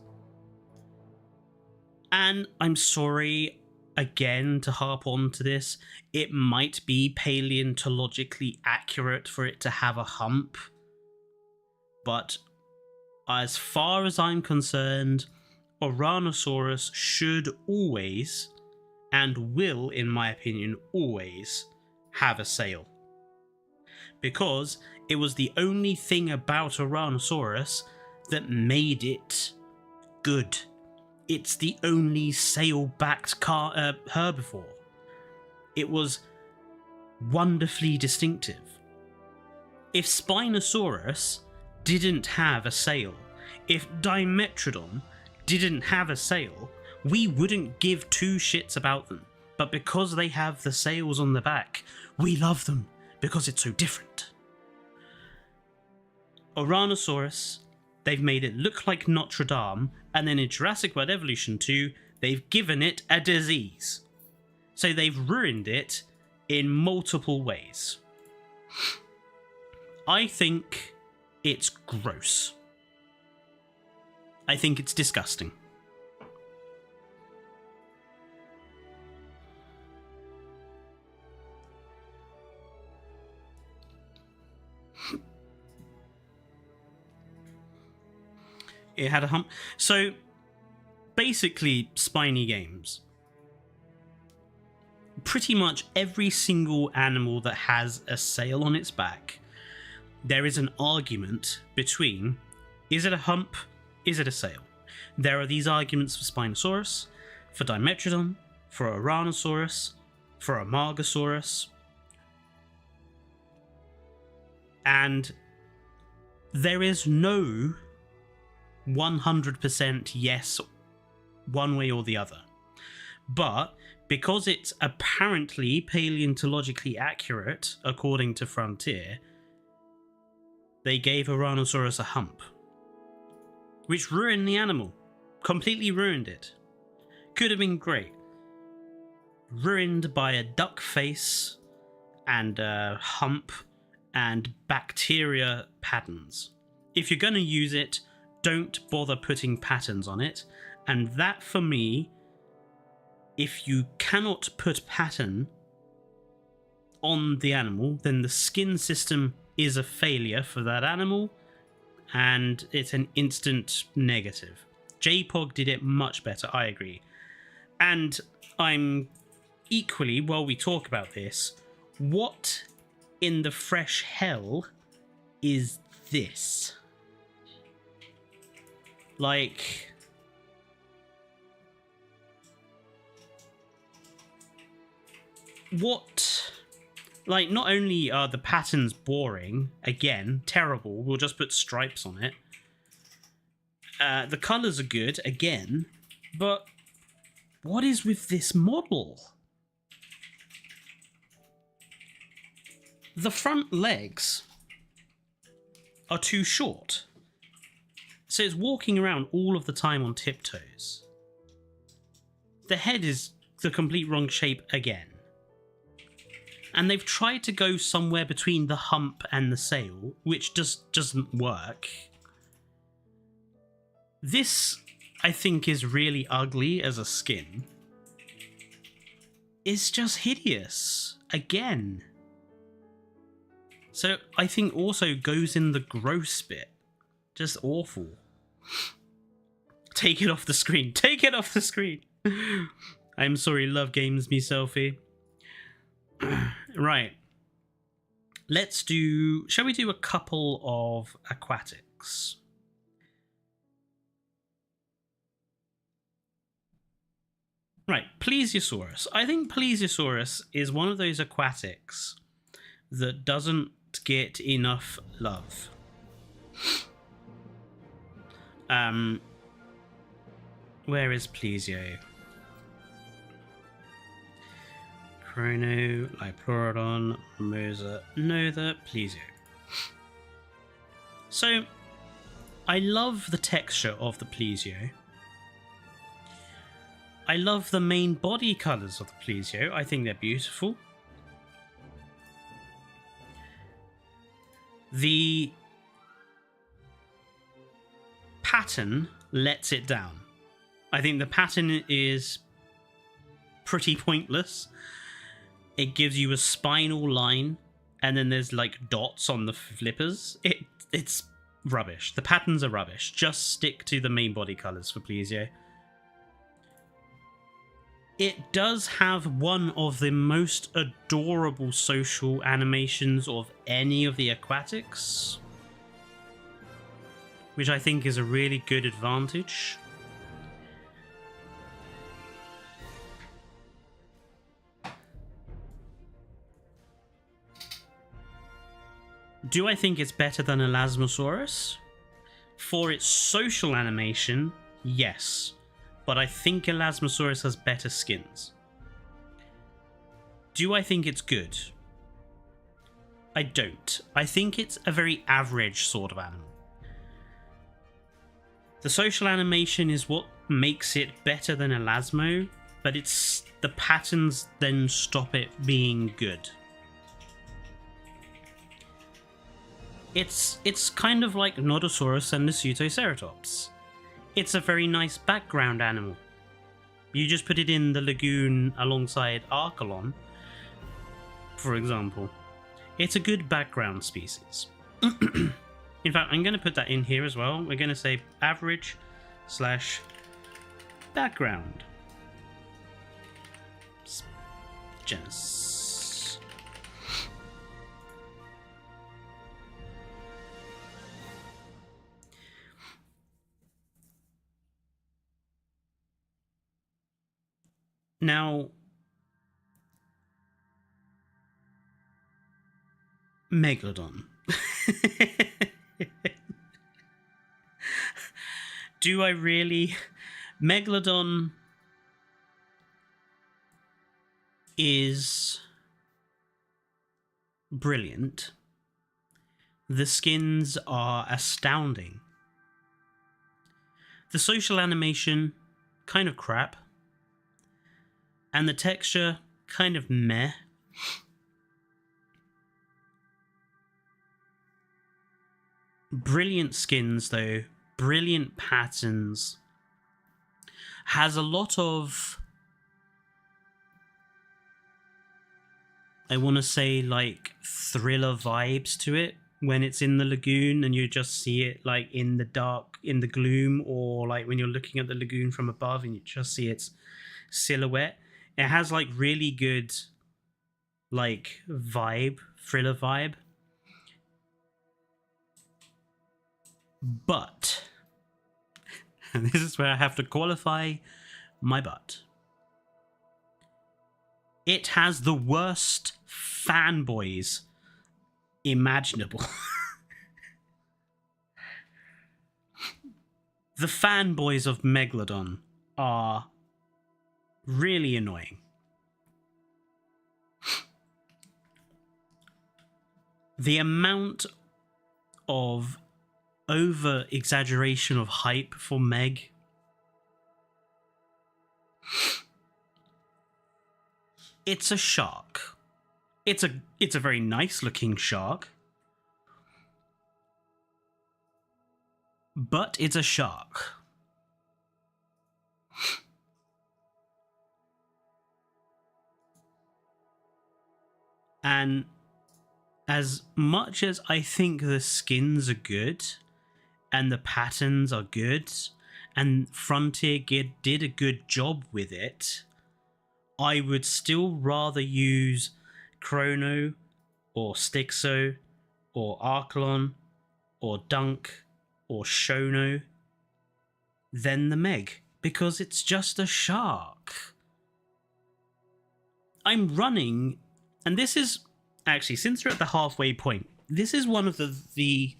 Speaker 1: And I'm sorry, again, to harp on to this, it might be paleontologically accurate for it to have a hump, but as far as I'm concerned, Ouranosaurus should always, and will, in my opinion, always have a sail. Because it was the only thing about Ouranosaurus that made it good. It's the only sail-backed herbivore. It was wonderfully distinctive. If Spinosaurus didn't have a sail, if Dimetrodon didn't have a sail, we wouldn't give two shits about them. But because they have the sails on the back, we love them because it's so different. Ouranosaurus, they've made it look like Notre Dame, and then in Jurassic World Evolution 2, they've given it a disease. So they've ruined it in multiple ways. I think it's gross. I think it's disgusting. It had a hump. So basically, Spiny Games. Pretty much every single animal that has a sail on its back, there is an argument between, is it a hump, is it a sail? There are these arguments for Spinosaurus, for Dimetrodon, for Ouranosaurus, for Amargasaurus, and there is no 100% yes one way or the other. But because it's apparently paleontologically accurate, according to Frontier, they gave Ouranosaurus a hump, which ruined the animal. Completely ruined it. Could have been great. Ruined by a duck face and a hump and bacteria patterns. If you're going to use it, don't bother putting patterns on it. And that, for me, if you cannot put pattern on the animal, then the skin system is a failure for that animal, and it's an instant negative. JPOG did it much better, I agree. And I'm equally, while we talk about this, what in the fresh hell is this? Like, what? Like, not only are the patterns boring, again, terrible, we'll just put stripes on it. The colours are good, again, but what is with this model? The front legs are too short. So it's walking around all of the time on tiptoes. The head is the complete wrong shape again. And they've tried to go somewhere between the hump and the sail, which just doesn't work. This, I think, is really ugly as a skin. It's just hideous. Again. So I think also goes in the gross bit. Just awful. Take it off the screen. Take it off the screen. I'm sorry, love games, me selfie. Right. Let's do... Shall we do a couple of aquatics? Right, Plesiosaurus. I think Plesiosaurus is one of those aquatics that doesn't get enough love. Where is Plesio? Chrono, Liplorodon, Mosa, Notha, Plesio. So, I love the texture of the Plesio. I love the main body colours of the Plesio. I think they're beautiful. The pattern lets it down. I think the pattern is pretty pointless. It gives you a spinal line, and then there's like dots on the flippers. It's rubbish. The patterns are rubbish. Just stick to the main body colors for please, yo. It does have one of the most adorable social animations of any of the aquatics, which I think is a really good advantage. Do I think it's better than Elasmosaurus? For its social animation, yes. But I think Elasmosaurus has better skins. Do I think it's good? I don't. I think it's a very average sort of animal. The social animation is what makes it better than Elasmo, but it's the patterns then stop it being good. It's kind of like Nodosaurus and the Pseudoceratops. It's a very nice background animal. You just put it in the lagoon alongside Archelon, for example. It's a good background species. In fact, I'm going to put that in here as well. We're going to say average / background. Genus. Now, Megalodon. Do I really? Megalodon is brilliant. The skins are astounding. The social animation, kind of crap. And the texture, kind of meh. Brilliant skins, though. Brilliant patterns. Has a lot of, I want to say, like, thriller vibes to it when it's in the lagoon and you just see it, like, in the dark, in the gloom, or, like, when you're looking at the lagoon from above and you just see its silhouette. It has, like, really good, like, vibe, thriller vibe. But, and this is where I have to qualify my butt, it has the worst fanboys imaginable. The fanboys of Megalodon are really annoying. The amount of over exaggeration of hype for Meg. It's a shark. It's a very nice looking shark. But it's a shark. And as much as I think the skins are good and the patterns are good and Frontier did a good job with it, I would still rather use Chrono or Stixo or Archelon or Dunk or Shono than the Meg, because it's just a shark. I'm running, and this is actually, since we're at the halfway point, this is one of the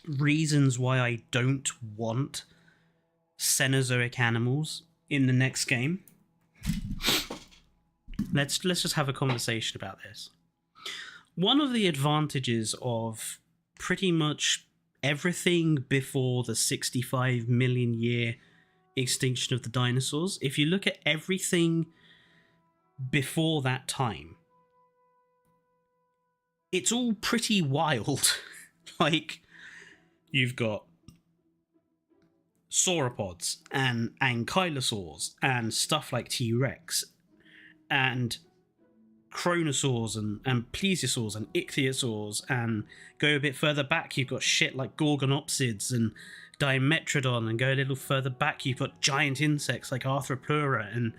Speaker 1: reasons why I don't want Cenozoic animals in the next game. Let's just have a conversation about this. One of the advantages of pretty much everything before the 65 million year extinction of the dinosaurs, if you look at everything before that time, it's all pretty wild. Like, you've got sauropods and ankylosaurs and stuff like T-Rex and chronosaurs and plesiosaurs and ichthyosaurs, and go a bit further back, you've got shit like gorgonopsids and dimetrodon, and go a little further back, you've got giant insects like arthropleura and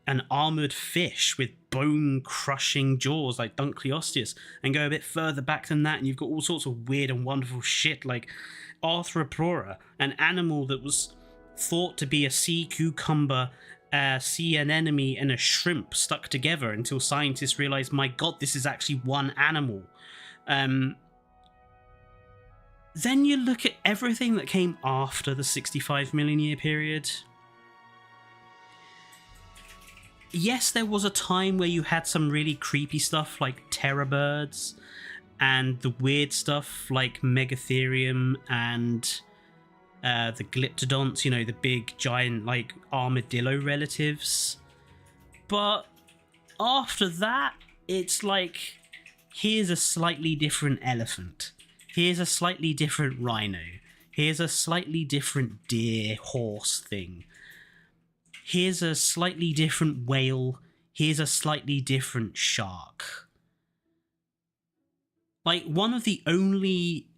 Speaker 1: an armoured fish with bone-crushing jaws like Dunkleosteus, and go a bit further back than that, and you've got all sorts of weird and wonderful shit like arthropleura, an animal that was thought to be a sea cucumber, a sea anemone, and a shrimp stuck together until scientists realised, my god, this is actually one animal. Then you look at everything that came after the 65 million year period. Yes, there was a time where you had some really creepy stuff like terror birds and the weird stuff like Megatherium and the Glyptodonts, you know, the big giant like armadillo relatives. But after that, it's like, here's a slightly different elephant. Here's a slightly different rhino. Here's a slightly different deer horse thing. Here's a slightly different whale. Here's a slightly different shark. Like, one of the only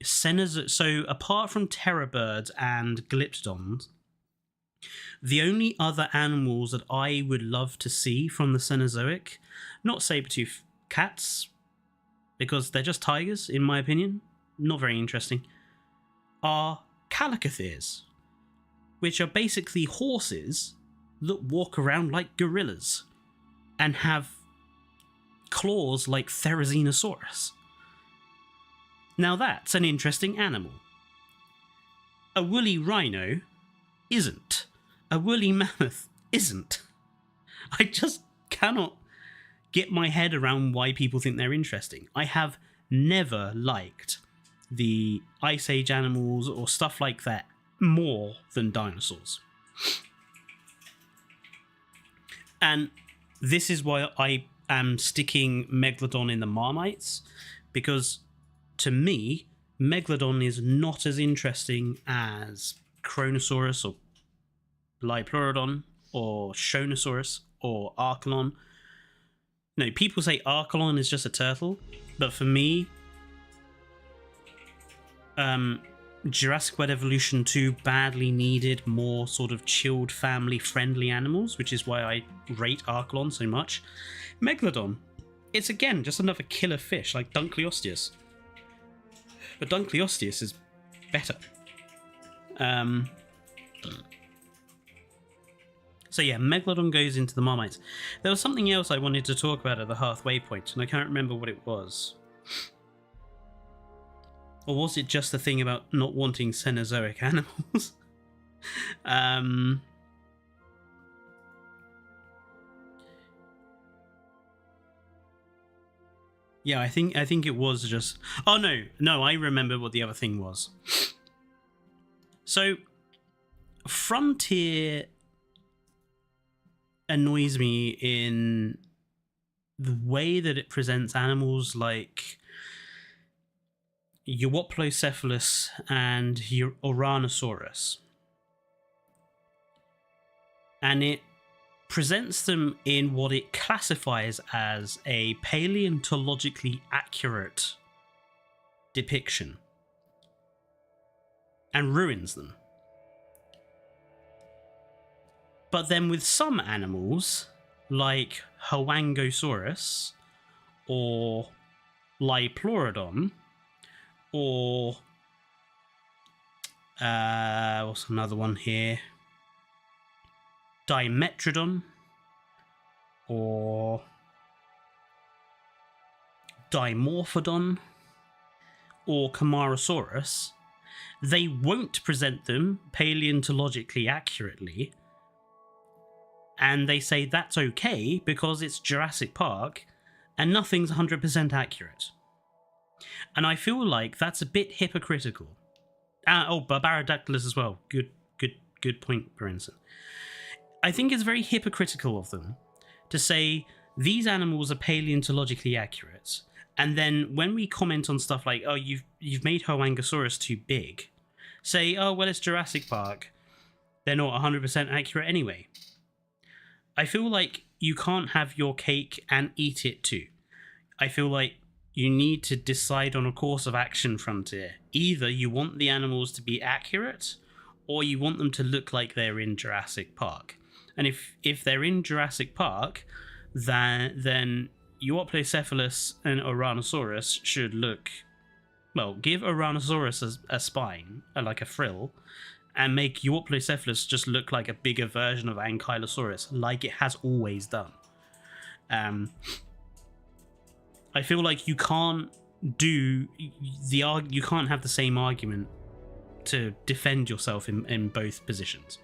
Speaker 1: so apart from terror birds and glyptodons, the only other animals that I would love to see from the Cenozoic, not saber-tooth cats, because they're just tigers, in my opinion, not very interesting, are calicotheres, which are basically horses that walk around like gorillas and have claws like Therizinosaurus. Now that's an interesting animal. A woolly rhino isn't. A woolly mammoth isn't. I just cannot get my head around why people think they're interesting. I have never liked the Ice Age animals or stuff like that more than dinosaurs. And this is why I am sticking Megalodon in the Marmites, because to me, Megalodon is not as interesting as Kronosaurus or Liopleurodon or Shonosaurus or Archelon. No, people say Archelon is just a turtle, but for me, Jurassic World Evolution 2 badly needed more sort of chilled, family-friendly animals, which is why I rate Archelon so much. Megalodon, it's again just another killer fish like Dunkleosteus. But Dunkleosteus is better. So yeah, Megalodon goes into the Marmites. There was something else I wanted to talk about at the halfway point, and I can't remember what it was. Or was it just the thing about not wanting Cenozoic animals? Yeah, I think it was just... Oh, no, I remember what the other thing was. So, Frontier annoys me in the way that it presents animals like Euoplocephalus and Oranosaurus. And it presents them in what it classifies as a paleontologically accurate depiction and ruins them. But then with some animals, like Huangosaurus or Liopleurodon, or what's another one here? Dimetrodon, or Dimorphodon, or Camarasaurus, they won't present them paleontologically accurately, and they say that's okay because it's Jurassic Park and nothing's 100% accurate. And I feel like that's a bit hypocritical. Baradactylus as well. Good point, Brinson. I think it's very hypocritical of them to say these animals are paleontologically accurate, And then when we comment on stuff like, oh, you've made Hoangosaurus too big, say, oh, well, it's Jurassic Park. They're not 100% accurate anyway. I feel like you can't have your cake and eat it too. I feel like you need to decide on a course of action, Frontier. Either you want the animals to be accurate, or you want them to look like they're in Jurassic Park. And if they're in Jurassic Park, then Euoplocephalus and Ouranosaurus should look... Well, give Ouranosaurus a spine, like a frill, and make Euoplocephalus just look like a bigger version of Ankylosaurus, like it has always done. I feel like you can't have the same argument to defend yourself in both positions.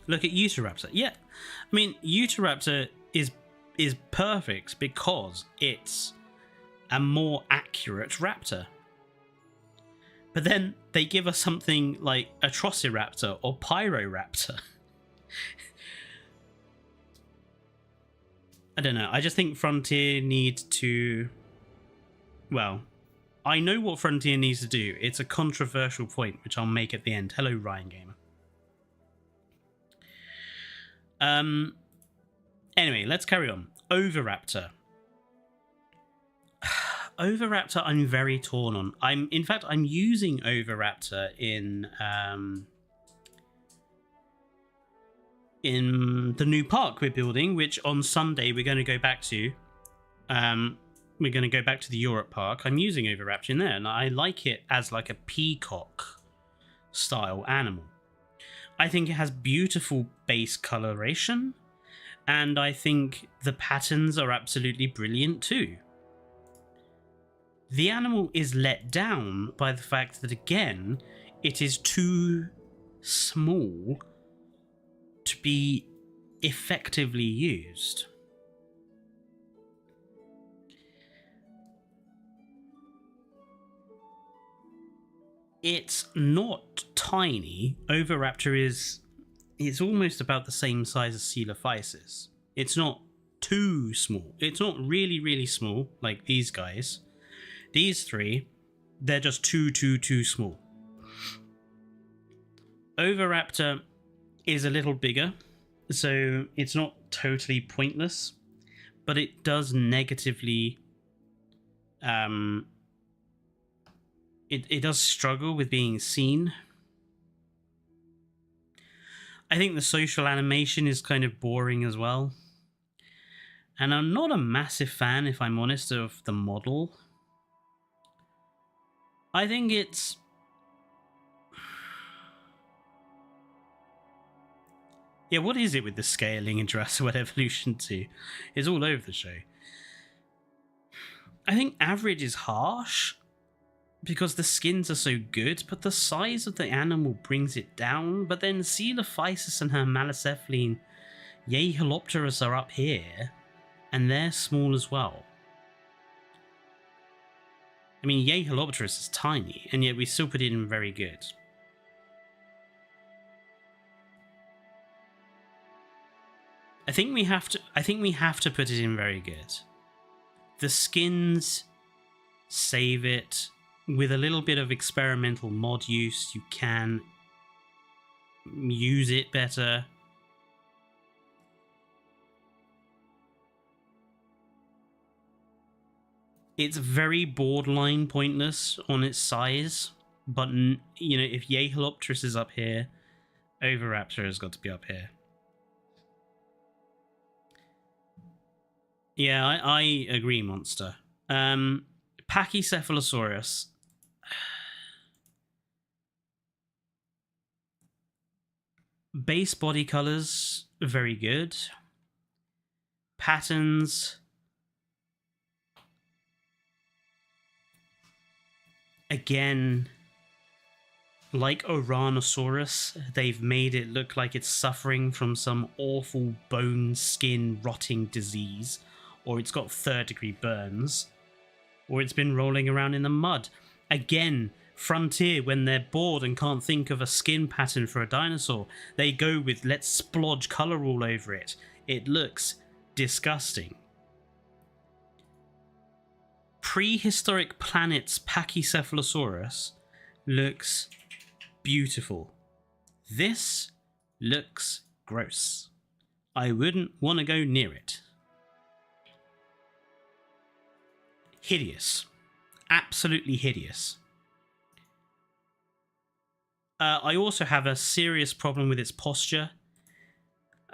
Speaker 1: Look at Utahraptor. Yeah, I mean, Utahraptor is perfect because it's a more accurate raptor. But then they give us something like Atrociraptor or Pyroraptor. I don't know. I just think Frontier needs to... Well, I know what Frontier needs to do. It's a controversial point, which I'll make at the end. Hello, Ryan Gamer. Anyway, let's carry on. Oviraptor. Oviraptor, I'm very torn on. I'm using Oviraptor in the new park we're building, which on Sunday we're going to go back to. We're going to go back to the Europe Park. I'm using Oviraptor in there, and I like it as like a peacock style animal. I think it has beautiful base coloration, and I think the patterns are absolutely brilliant too. The animal is let down by the fact that, again, it is too small to be effectively used. It's not tiny. Oviraptor is almost about the same size as Coelophysis. It's not too small. It's not really, really small like these guys. These three, they're just too small. Oviraptor is a little bigger, so it's not totally pointless, but it does negatively... It does struggle with being seen. I think the social animation is kind of boring as well. And I'm not a massive fan, if I'm honest, of the model. I think it's... Yeah, what is it with the scaling in Jurassic World Evolution 2? It's all over the show. I think average is harsh, because the skins are so good, but the size of the animal brings it down. But then Coelophysis and her Malicephaline Yeholopterus are up here, and they're small as well. I mean, Yeholopterus is tiny, and yet we still put it in very good. I think we have to put it in very good. The skins save it. With a little bit of experimental mod use, you can use it better. It's very borderline pointless on its size, but you know, if Yeholopterus is up here, Oviraptor has got to be up here. Yeah, I agree, Monster. Pachycephalosaurus. Base body colors, very good. Patterns. Again, like Ouranosaurus, they've made it look like it's suffering from some awful bone, skin, rotting disease, or it's got third-degree burns, or it's been rolling around in the mud. Again, Frontier, when they're bored and can't think of a skin pattern for a dinosaur, they go with let's splodge colour all over it. It looks disgusting. Prehistoric Planets Pachycephalosaurus looks beautiful. This looks gross. I wouldn't want to go near it. Hideous. Absolutely hideous. I also have a serious problem with its posture.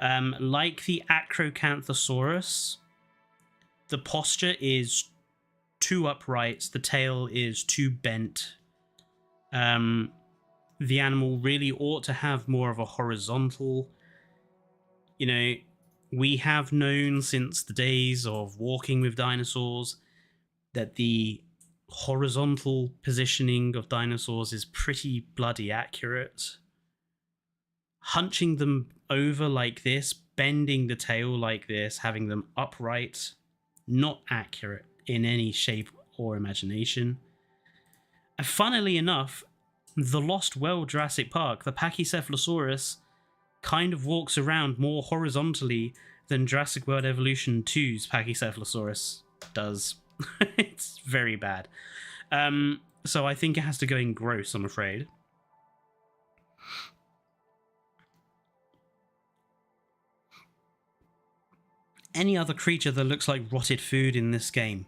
Speaker 1: Like the Acrocanthosaurus, the posture is too upright, the tail is too bent. The animal really ought to have more of a horizontal. You know, we have known since the days of walking with dinosaurs that the horizontal positioning of dinosaurs is pretty bloody accurate. Hunching them over like this, bending the tail like this, having them upright, not accurate in any shape or imagination. And funnily enough, the Lost World Jurassic Park, the Pachycephalosaurus kind of walks around more horizontally than Jurassic World Evolution 2's Pachycephalosaurus does. It's very bad. So I think it has to go in gross, I'm afraid. Any other creature that looks like rotted food in this game?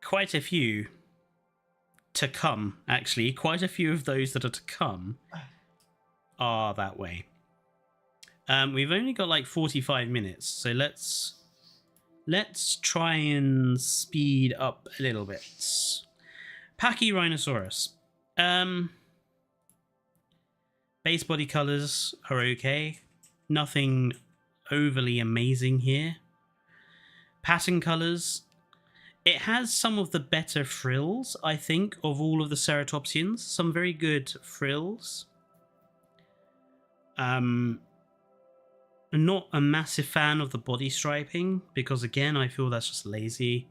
Speaker 1: Quite a few to come, actually. Quite a few of those that are to come are that way. We've only got like 45 minutes, so let's try and speed up a little bit. Pachyrhinosaurus. Base body colors are okay. Nothing overly amazing here. Pattern colors. It has some of the better frills, I think, of all of the ceratopsians. Some very good frills. Not a massive fan of the body striping, because again, I feel that's just lazy.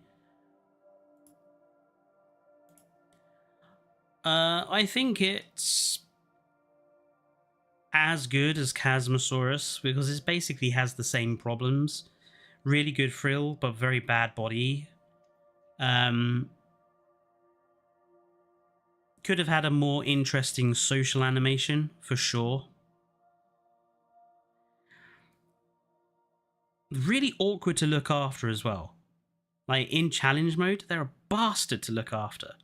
Speaker 1: I think it's as good as Chasmosaurus, because it basically has the same problems. Really good frill, but very bad body. Could have had a more interesting social animation, for sure. Really awkward to look after as well. Like, in challenge mode, they're a bastard to look after.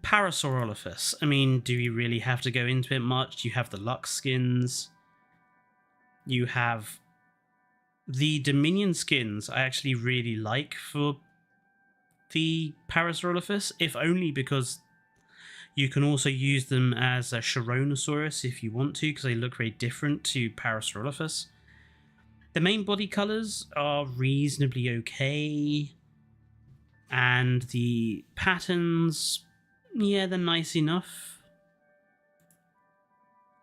Speaker 1: Parasaurolophus. I mean, do we really have to go into it much? You have the Lux skins. You have the Dominion skins I actually really like for the Parasaurolophus, if only because you can also use them as a Chironosaurus if you want to, because they look very different to Parasaurolophus. The main body colors are reasonably okay. And the patterns, yeah, they're nice enough.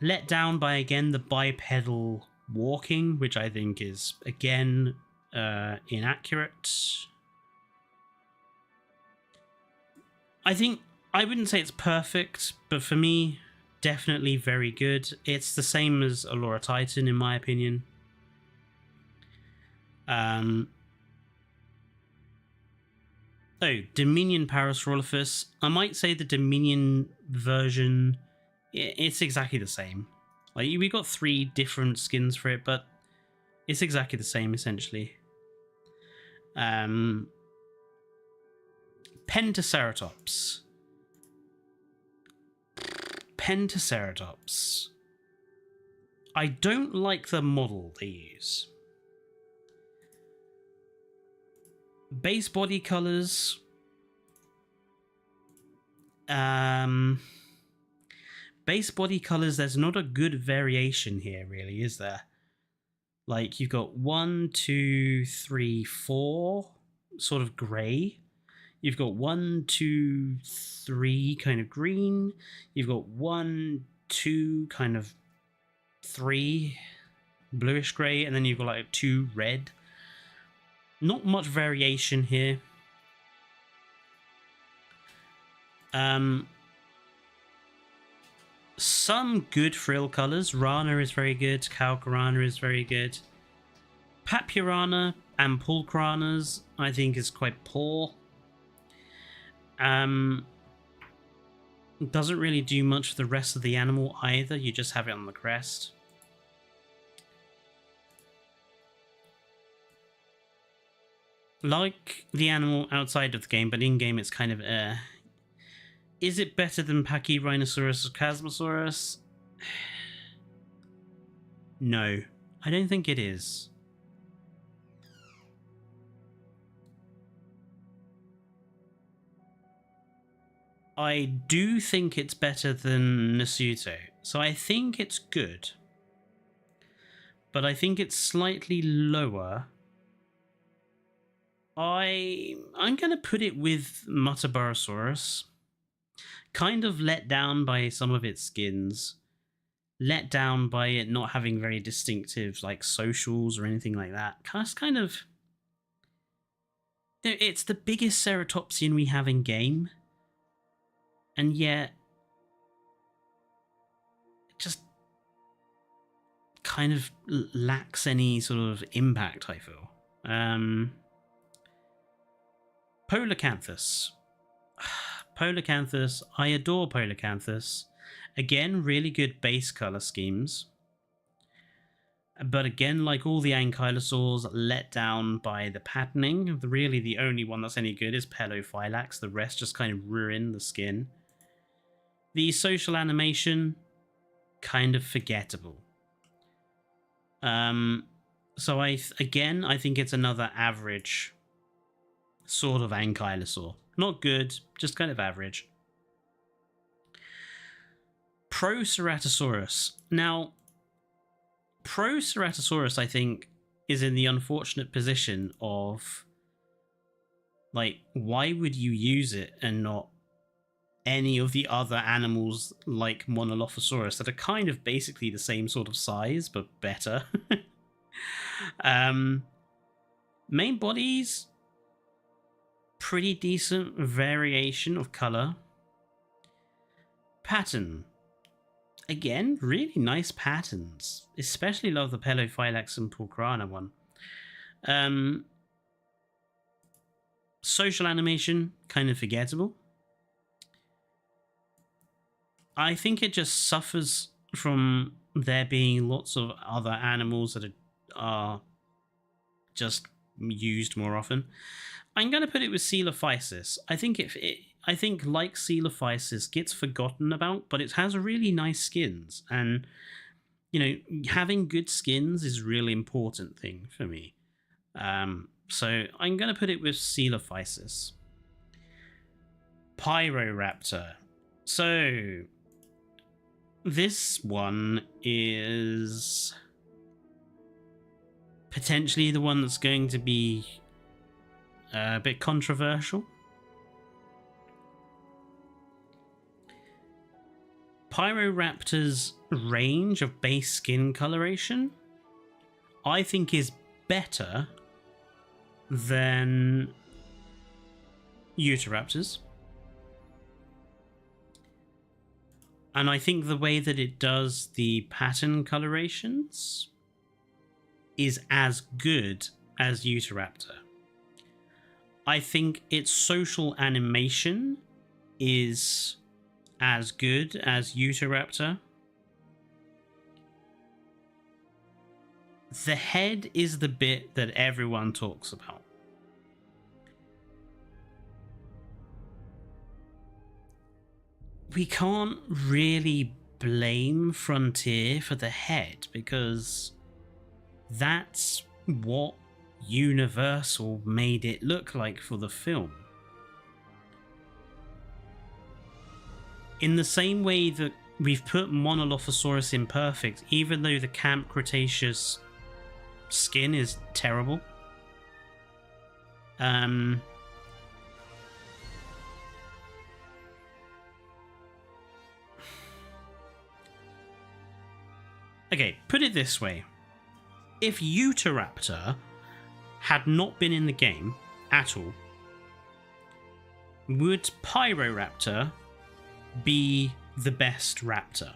Speaker 1: Let down by, again, the bipedal walking, which I think is, again, inaccurate. I wouldn't say it's perfect, but for me, definitely very good. It's the same as Allura Titan, in my opinion. Oh, Dominion Parasaurolophus. I might say the Dominion version, it's exactly the same. Like, we got 3 different skins for it, but it's exactly the same, essentially. Pentaceratops. Pentaceratops. I don't like the model they use. Base body colors. Base body colors, there's not a good variation here, really, is there? Like, you've got 1, 2, 3, 4 sort of grey. You've got 1, 2, 3 kind of green. You've got 1, 2 kind of 3 bluish grey, and then you've got like 2 red. Not much variation here. Some good frill colours. Rana is very good. Calcarana is very good. Papurana and Pulcranas, I think, is quite poor. Doesn't really do much for the rest of the animal either. You just have it on the crest. Like the animal outside of the game, but in-game it's kind of Is it better than Pachyrhinosaurus or Chasmosaurus? No, I don't think it is. I do think it's better than Nasuto, so I think it's good. But I think it's slightly lower. I'm going to put it with Muttaburrasaurus. Kind of let down by some of its skins. Let down by it not having very distinctive like socials or anything like that. It's kind of... It's the biggest ceratopsian we have in game. And yet... it just kind of lacks any sort of impact, I feel. Polacanthus. Polacanthus, I adore Polacanthus. Again, really good base colour schemes. But again, like all the ankylosaurs, let down by the patterning. Really, the only one that's any good is Pelophylax. The rest just kind of ruin the skin. The social animation, kind of forgettable. So I think it's another average sort of ankylosaur. Not good, just kind of average. Proceratosaurus. Now, Proceratosaurus, I think, is in the unfortunate position of, like, why would you use it and not any of the other animals like Monolophosaurus that are kind of basically the same sort of size, but better? Main bodies, pretty decent variation of color. Pattern. Again, really nice patterns. Especially love the Pelophylax and Pulcrana one. Social animation, kind of forgettable. I think it just suffers from there being lots of other animals that are just used more often. I'm going to put it with Coelophysis. I think like Coelophysis gets forgotten about, but it has really nice skins, and you know, having good skins is a really important thing for me. So I'm going to put it with Coelophysis. Pyroraptor. So this one is potentially the one that's going to be a bit controversial. Pyroraptor's range of base skin coloration, I think, is better than Utahraptor's. And I think the way that it does the pattern colorations is as good as Utahraptor. I think its social animation is as good as Utahraptor. The head is the bit that everyone talks about. We can't really blame Frontier for the head because that's what Universal made it look like for the film. In the same way that we've put Monolophosaurus in perfect, even though the Camp Cretaceous skin is terrible. Okay, put it this way. if Utahraptor had not been in the game at all, would Pyroraptor be the best raptor?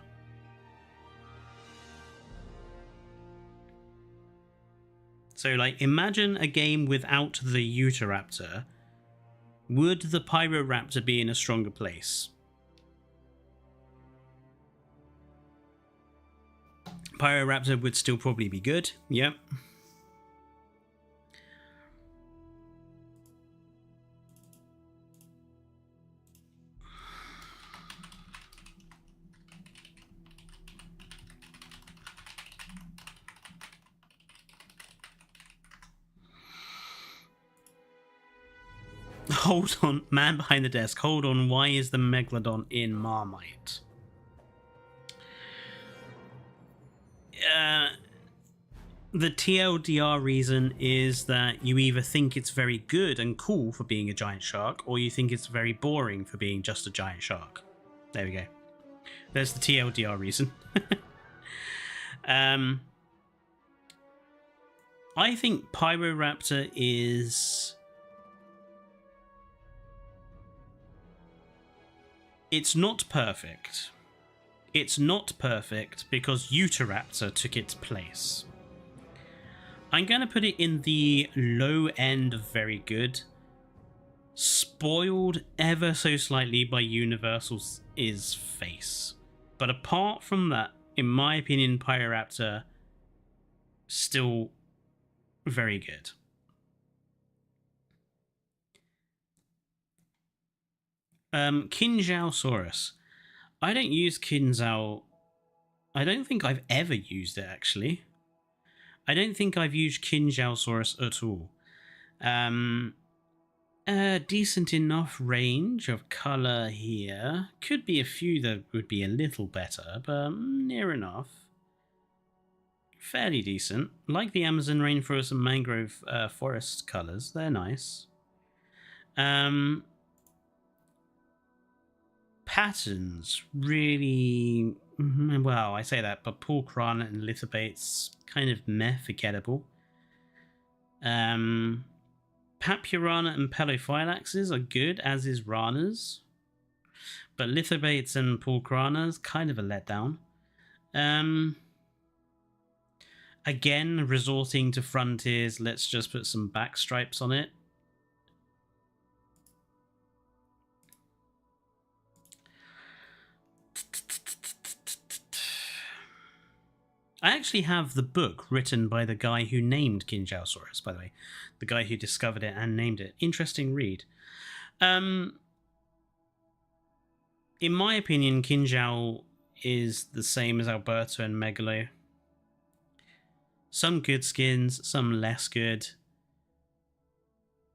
Speaker 1: So, like, imagine a game without the Utahraptor. Would the Pyroraptor be in a stronger place? Pyroraptor would still probably be good. Yep. Hold on, man behind the desk. Hold on, why is the Megalodon in Marmite? The TLDR reason is that you either think it's very good and cool for being a giant shark, or you think it's very boring for being just a giant shark. There we go. There's the TLDR reason. I think Pyroraptor is... It's not perfect. It's not perfect because Utahraptor took its place. I'm going to put it in the low end of very good. Spoiled ever so slightly by Universal's face. But apart from that, in my opinion, Pyroraptor still very good. Kinjausaurus. I don't use Kinzao. I don't think I've ever used it, actually. I don't think I've used Kinjausaurus at all. Decent enough range of colour here. Could be a few that would be a little better, but near enough. Fairly decent. Like the Amazon rainforest and mangrove forest colours. They're nice. Patterns really, well, I say that, but Pulcrana and Lithobates kind of meh, forgettable. Papurana and Pelophylaxes are good, as is Ranas, but Lithobates and Pulcranas kind of a letdown. Again, resorting to frontiers, let's just put some back stripes on it. I actually have the book written by the guy who named Kinjausaurus, by the way. The guy who discovered it and named it. Interesting read. In my opinion, Kinjau is the same as Alberto and Megalo. Some good skins, some less good.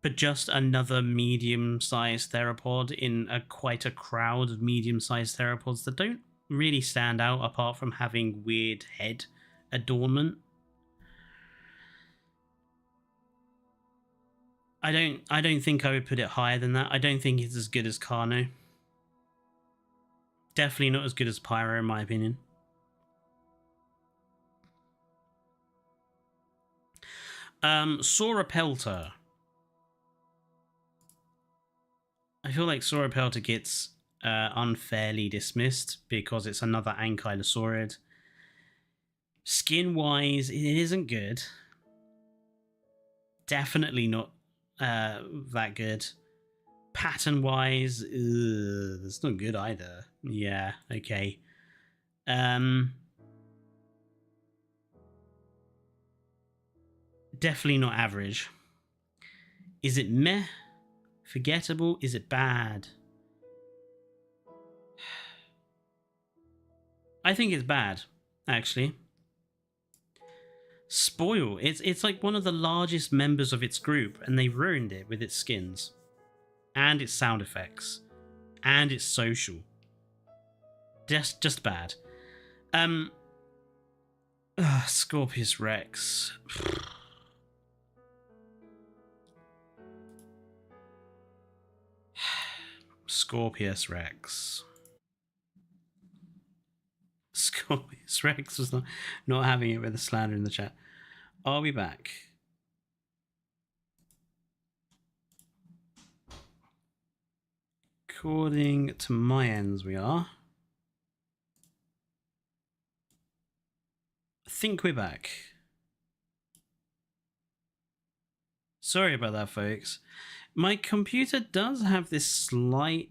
Speaker 1: But just another medium-sized theropod in quite a crowd of medium-sized theropods that don't really stand out apart from having weird head adornment. I don't think I would put it higher than that. I don't think it's as good as Carno. Definitely not as good as Pyro, in my opinion. Sauropelta. I feel like Sauropelta gets unfairly dismissed because it's another ankylosaurid. Skin-wise, it isn't good. Definitely not that good. Pattern-wise, it's not good either. Yeah, okay. Definitely not average. Is it meh? Forgettable? Is it bad? I think it's bad, actually. Spoil. It's like one of the largest members of its group, and they've ruined it with its skins. And its sound effects. And its social. Just bad. Scorpius Rex. Scorpius Rex. Scorpius Rex was not having it with a slander in the chat. Are we back? According to my ends, we are. I think we're back. Sorry about that, folks. My computer does have this slight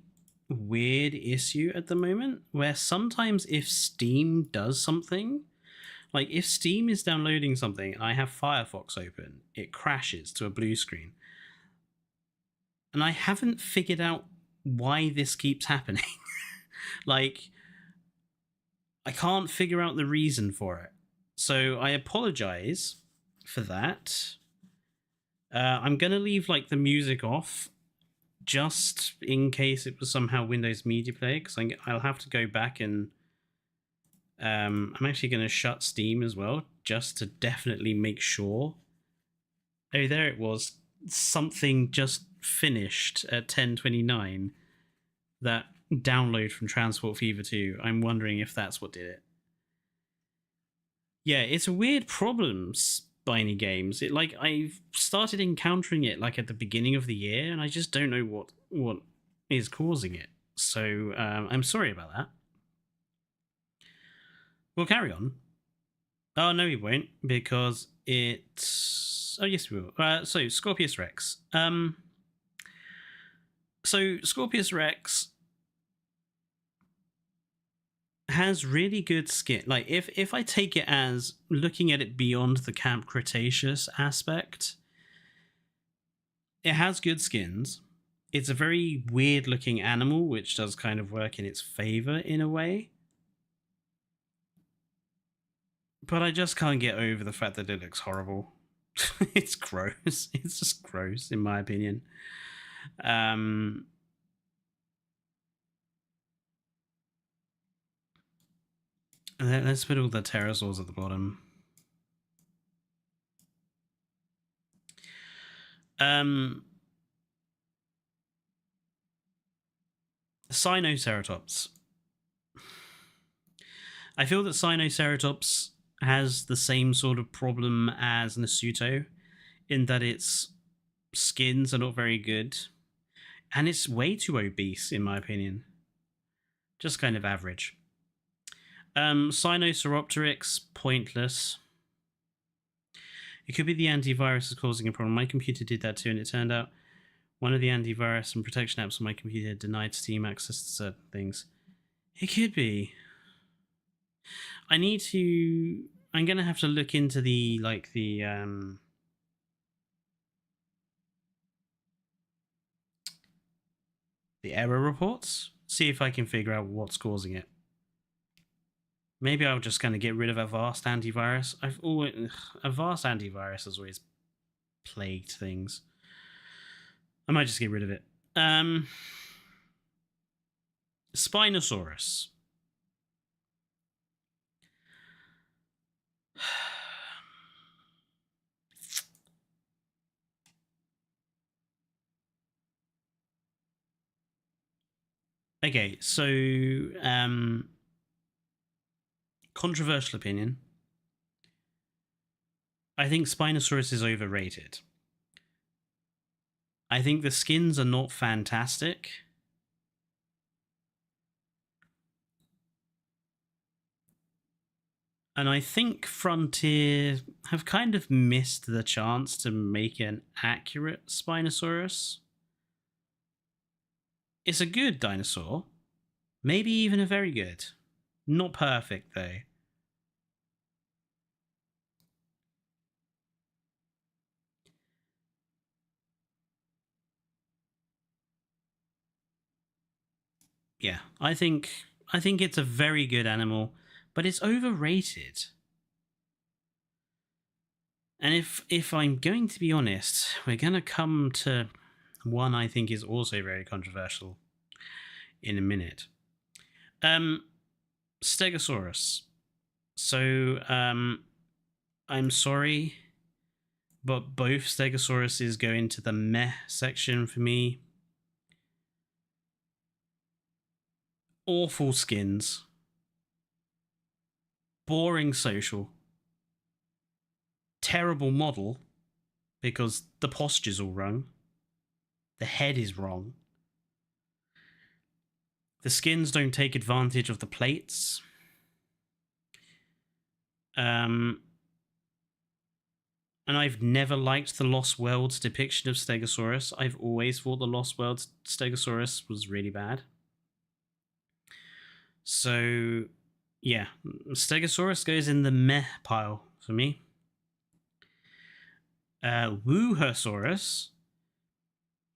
Speaker 1: weird issue at the moment where sometimes if Steam does something, like if Steam is downloading something and I have Firefox open, it crashes to a blue screen. And I haven't figured out why this keeps happening. Like, I can't figure out the reason for it. So I apologize for that. I'm going to leave like the music off just in case it was somehow Windows Media Player, because I'll have to go back and I'm actually going to shut Steam as well, just to definitely make sure. Oh, there it was. Something just finished at 10:29. That download from Transport Fever 2. I'm wondering if that's what did it. Yeah, it's a weird problem, Spiny Games. It like I've started encountering it like at the beginning of the year, and I just don't know what is causing it. So I'm sorry about that. We'll carry on. Oh no, we won't, because it's. Oh yes, we will. So Scorpius Rex. So Scorpius Rex has really good skin. Like if I take it as looking at it beyond the Camp Cretaceous aspect, it has good skins. It's a very weird looking animal, which does kind of work in its favor in a way. But I just can't get over the fact that it looks horrible. It's gross. It's just gross, in my opinion. Let's put all the pterosaurs at the bottom. Sinoceratops. I feel that Sinoceratops has the same sort of problem as Nasuto, in that its skins are not very good, and it's way too obese, in my opinion. Just kind of average. Sinosauropteryx, pointless. It could be the antivirus is causing a problem. My computer did that too, and it turned out one of the antivirus and protection apps on my computer denied Steam access to certain things. It could be. I'm gonna have to look into the error reports, see if I can figure out what's causing it. Maybe I'll just kind of get rid of Avast antivirus. Avast antivirus has always plagued things. I might just get rid of it. Spinosaurus. Okay, so controversial opinion. I think Spinosaurus is overrated. I think the skins are not fantastic. And I think Frontier have kind of missed the chance to make an accurate Spinosaurus. It's a good dinosaur. Maybe even a very good. Not perfect, though. Yeah, I think it's a very good animal, but it's overrated. And if I'm going to be honest, we're going to come to one I think is also very controversial in a minute. Stegosaurus. So, I'm sorry, but both Stegosauruses go into the meh section for me. Awful skins. Boring social. terrible model because the posture's all wrong. The head is wrong. The skins don't take advantage of the plates. And I've never liked the Lost Worlds depiction of Stegosaurus. I've always thought the Lost Worlds Stegosaurus was really bad. So, yeah, Stegosaurus goes in the meh pile for me. Woohersaurus,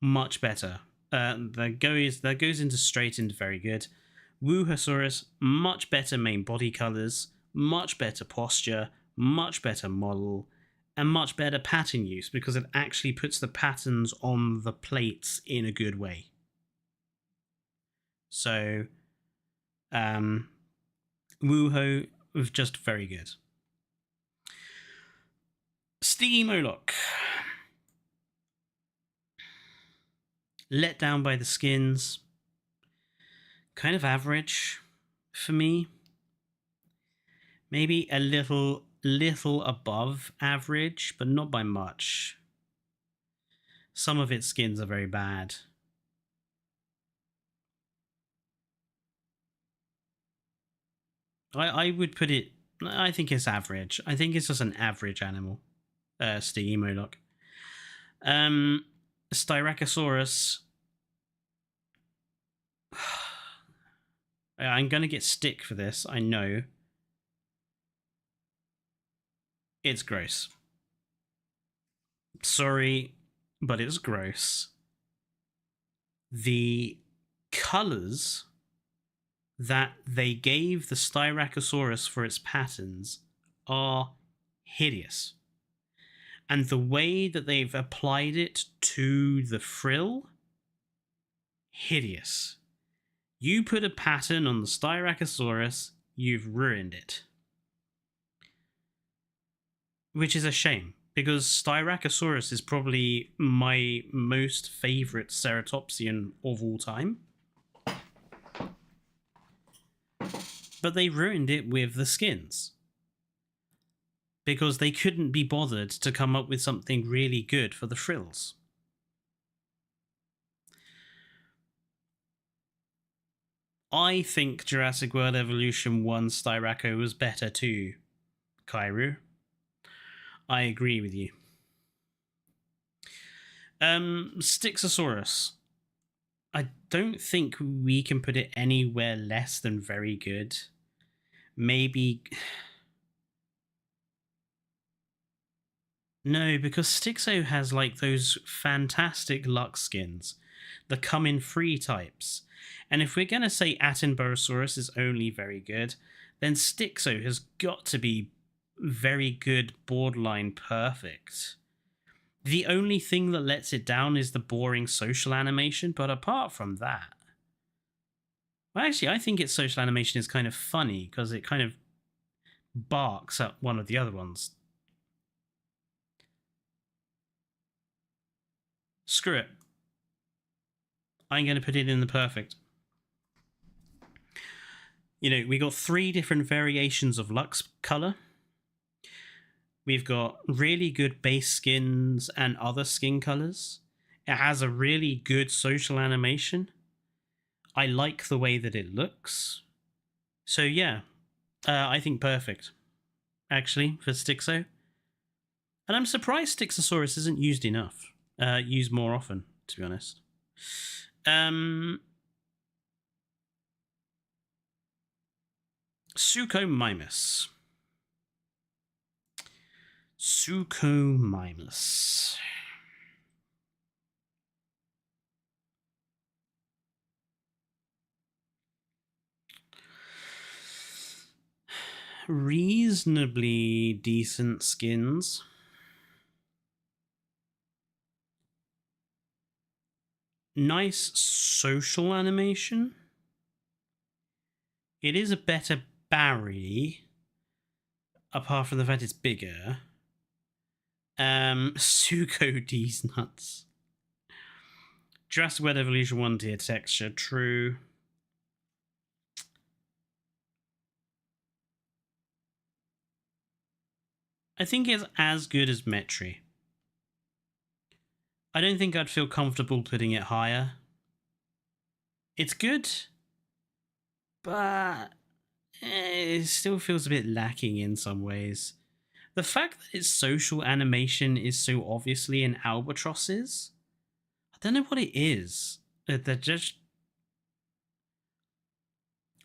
Speaker 1: much better. That goes into straight into very good. Woohersaurus, much better main body colors, much better posture, much better model, and much better pattern use because it actually puts the patterns on the plates in a good way. So, Wooho was just very good. Steamolock. Let down by the skins. Kind of average for me. Maybe a little above average, but not by much. Some of its skins are very bad. I would put it, I think it's average. I think it's just an average animal. Steamolock. Styracosaurus. I'm going to get stick for this, I know. It's gross. Sorry, but it's gross. The colors that they gave the Styracosaurus for its patterns are hideous. And the way that they've applied it to the frill, hideous. You put a pattern on the Styracosaurus, you've ruined it. Which is a shame, because Styracosaurus is probably my most favourite ceratopsian of all time. But they ruined it with the skins. Because they couldn't be bothered to come up with something really good for the frills. I think Jurassic World Evolution 1 Styraco was better too, Kairu. I agree with you. Styxosaurus. I don't think we can put it anywhere less than very good. Maybe... No, because Styxo has like those fantastic Lux skins that come in 3 types. And if we're going to say Attenborosaurus is only very good, then Styxo has got to be very good, borderline perfect. The only thing that lets it down is the boring social animation, but apart from that... Well, actually, I think its social animation is kind of funny, because it kind of barks at one of the other ones. Screw it. I'm going to put it in the perfect. You know, we got 3 different variations of Lux color. We've got really good base skins and other skin colors. It has a really good social animation. I like the way that it looks. So yeah, I think perfect, actually, for Styxo. And I'm surprised Styxosaurus isn't used enough. Used more often, to be honest. Suchomimus. Suchomimus. Reasonably decent skins. Nice social animation. It is a better Barry, apart from the fact it's bigger. Suko D's nuts. Jurassic World Evolution 1 tier texture, true. I think it's as good as Metri. I don't think I'd feel comfortable putting it higher. It's good, but it still feels a bit lacking in some ways. The fact that its social animation is so obviously in albatrosses, I don't know what it is. They're just...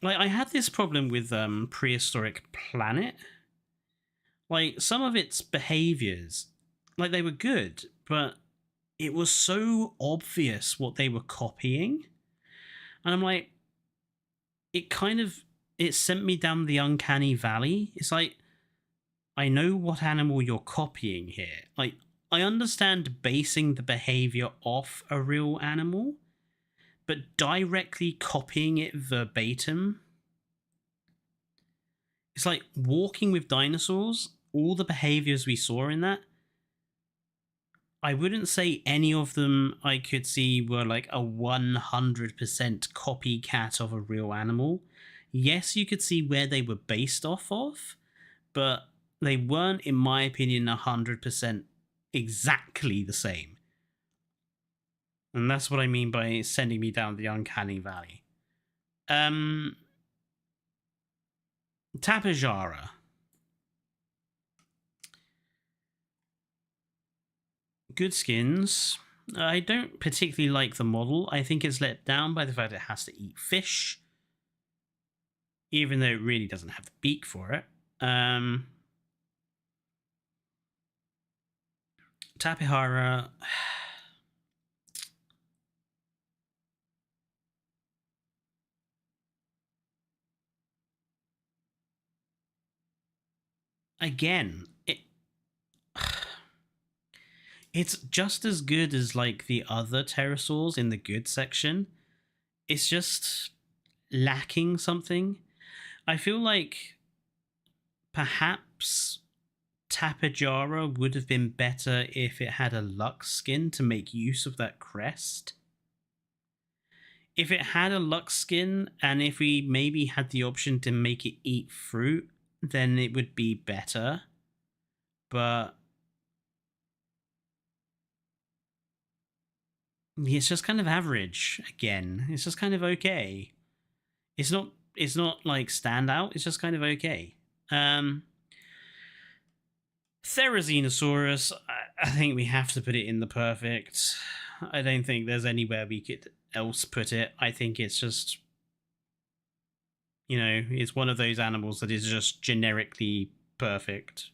Speaker 1: Like, I had this problem with Prehistoric Planet. Like, some of its behaviors, like, they were good, but it was so obvious what they were copying. And I'm like, it sent me down the uncanny valley. It's like, I know what animal you're copying here. Like, I understand basing the behavior off a real animal, but directly copying it verbatim. It's like Walking with Dinosaurs. All the behaviors we saw in that, I wouldn't say any of them I could see were like a 100% copycat of a real animal. Yes, you could see where they were based off of, but they weren't, in my opinion, 100% exactly the same. And that's what I mean by sending me down the uncanny valley. Tapejara. Good skins. I don't particularly like the model. I think it's let down by the fact it has to eat fish, even though it really doesn't have the beak for it. Tapejara. Again, it's just as good as like the other pterosaurs in the good section. It's just lacking something. I feel like perhaps Tapejara would have been better if it had a Lux skin to make use of that crest. If it had a Lux skin, and if we maybe had the option to make it eat fruit, then it would be better. But it's just kind of average again. It's just kind of okay. It's not like standout, it's just kind of okay. Therizinosaurus, I think we have to put it in the perfect. I don't think there's anywhere we could else put it. I think it's just, it's one of those animals that is just generically perfect.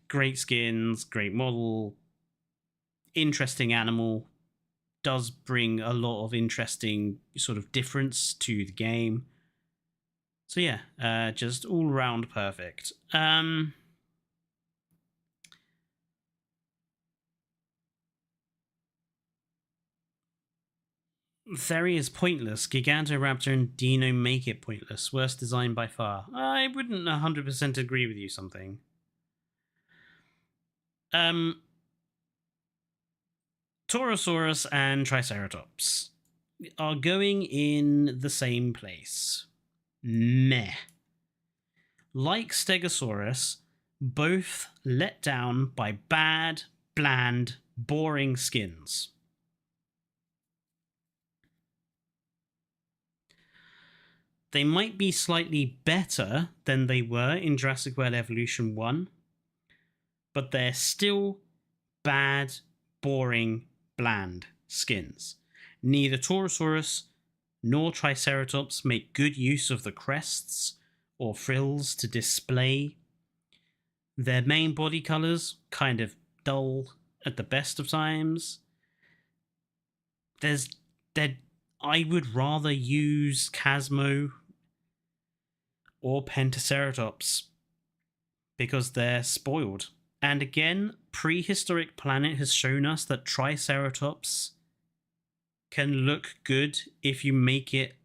Speaker 1: Great skins, great model, interesting animal, does bring a lot of interesting sort of difference to the game. So yeah, just all around perfect. Theri is pointless. Gigantoraptor and Dino make it pointless. Worst design by far. I wouldn't 100% agree with you something. Torosaurus and Triceratops are going in the same place. Meh. Like Stegosaurus, both let down by bad, bland, boring skins. They might be slightly better than they were in Jurassic World Evolution 1, but they're still bad, boring, bland skins. Neither Torosaurus nor Triceratops make good use of the crests or frills to display. Their main body colours kind of dull at the best of times. I would rather use Chasmo or Pentaceratops because they're spoiled. And again, Prehistoric Planet has shown us that Triceratops can look good if you make it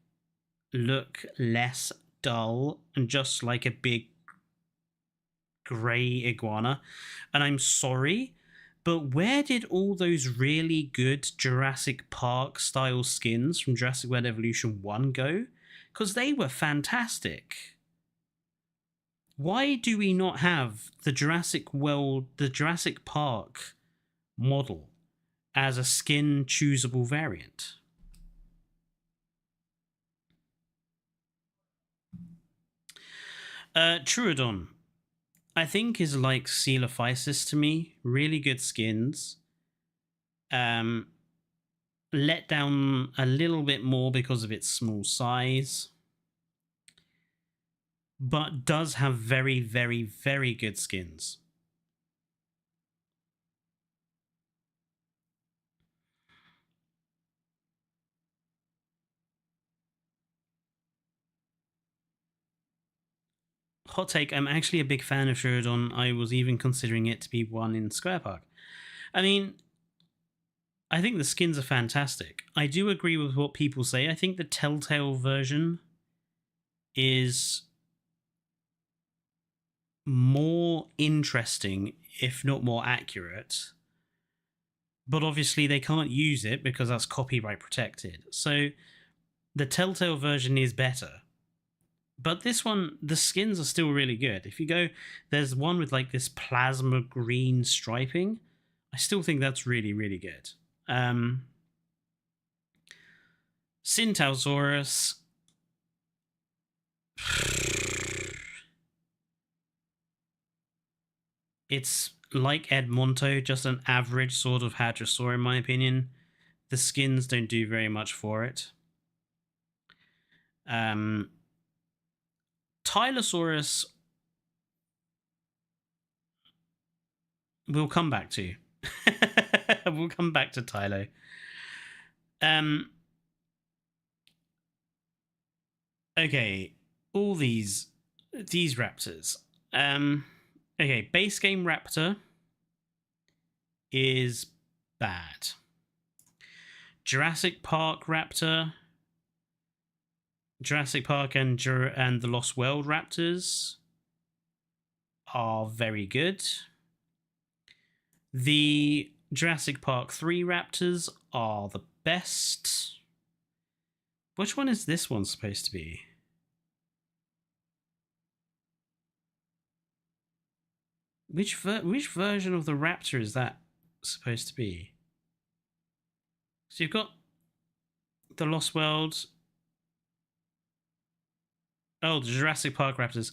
Speaker 1: look less dull and just like a big grey iguana. And I'm sorry, but where did all those really good Jurassic Park style skins from Jurassic World Evolution 1 go? Because they were fantastic. Why do we not have the Jurassic Park model as a skin choosable variant? Troodos, I think, is like Coelophysis to me. Really good skins. Let down a little bit more because of its small size, but does have very, very, very good skins. Hot take, I'm actually a big fan of Troodos. I was even considering it to be one in Square Park. I mean, I think the skins are fantastic. I do agree with what people say. I think the Telltale version is more interesting, if not more accurate. But obviously they can't use it because that's copyright protected. So the Telltale version is better. But this one, the skins are still really good. If you go, there's one with like this plasma green striping. I still think that's really, really good. Syntausaurus. It's like Edmonto, just an average sort of Hadrosaur in my opinion. The skins don't do very much for it. Tylosaurus we'll come back to. We'll come back to Tylo. Okay, all these raptors. Okay, base game raptor is bad. Jurassic Park raptor, Jurassic Park and the Lost World raptors are very good. The Jurassic Park 3 raptors are the best. Which one is this one supposed to be? Which version of the raptor is that supposed to be? So you've got the Lost World. Oh, the Jurassic Park raptors.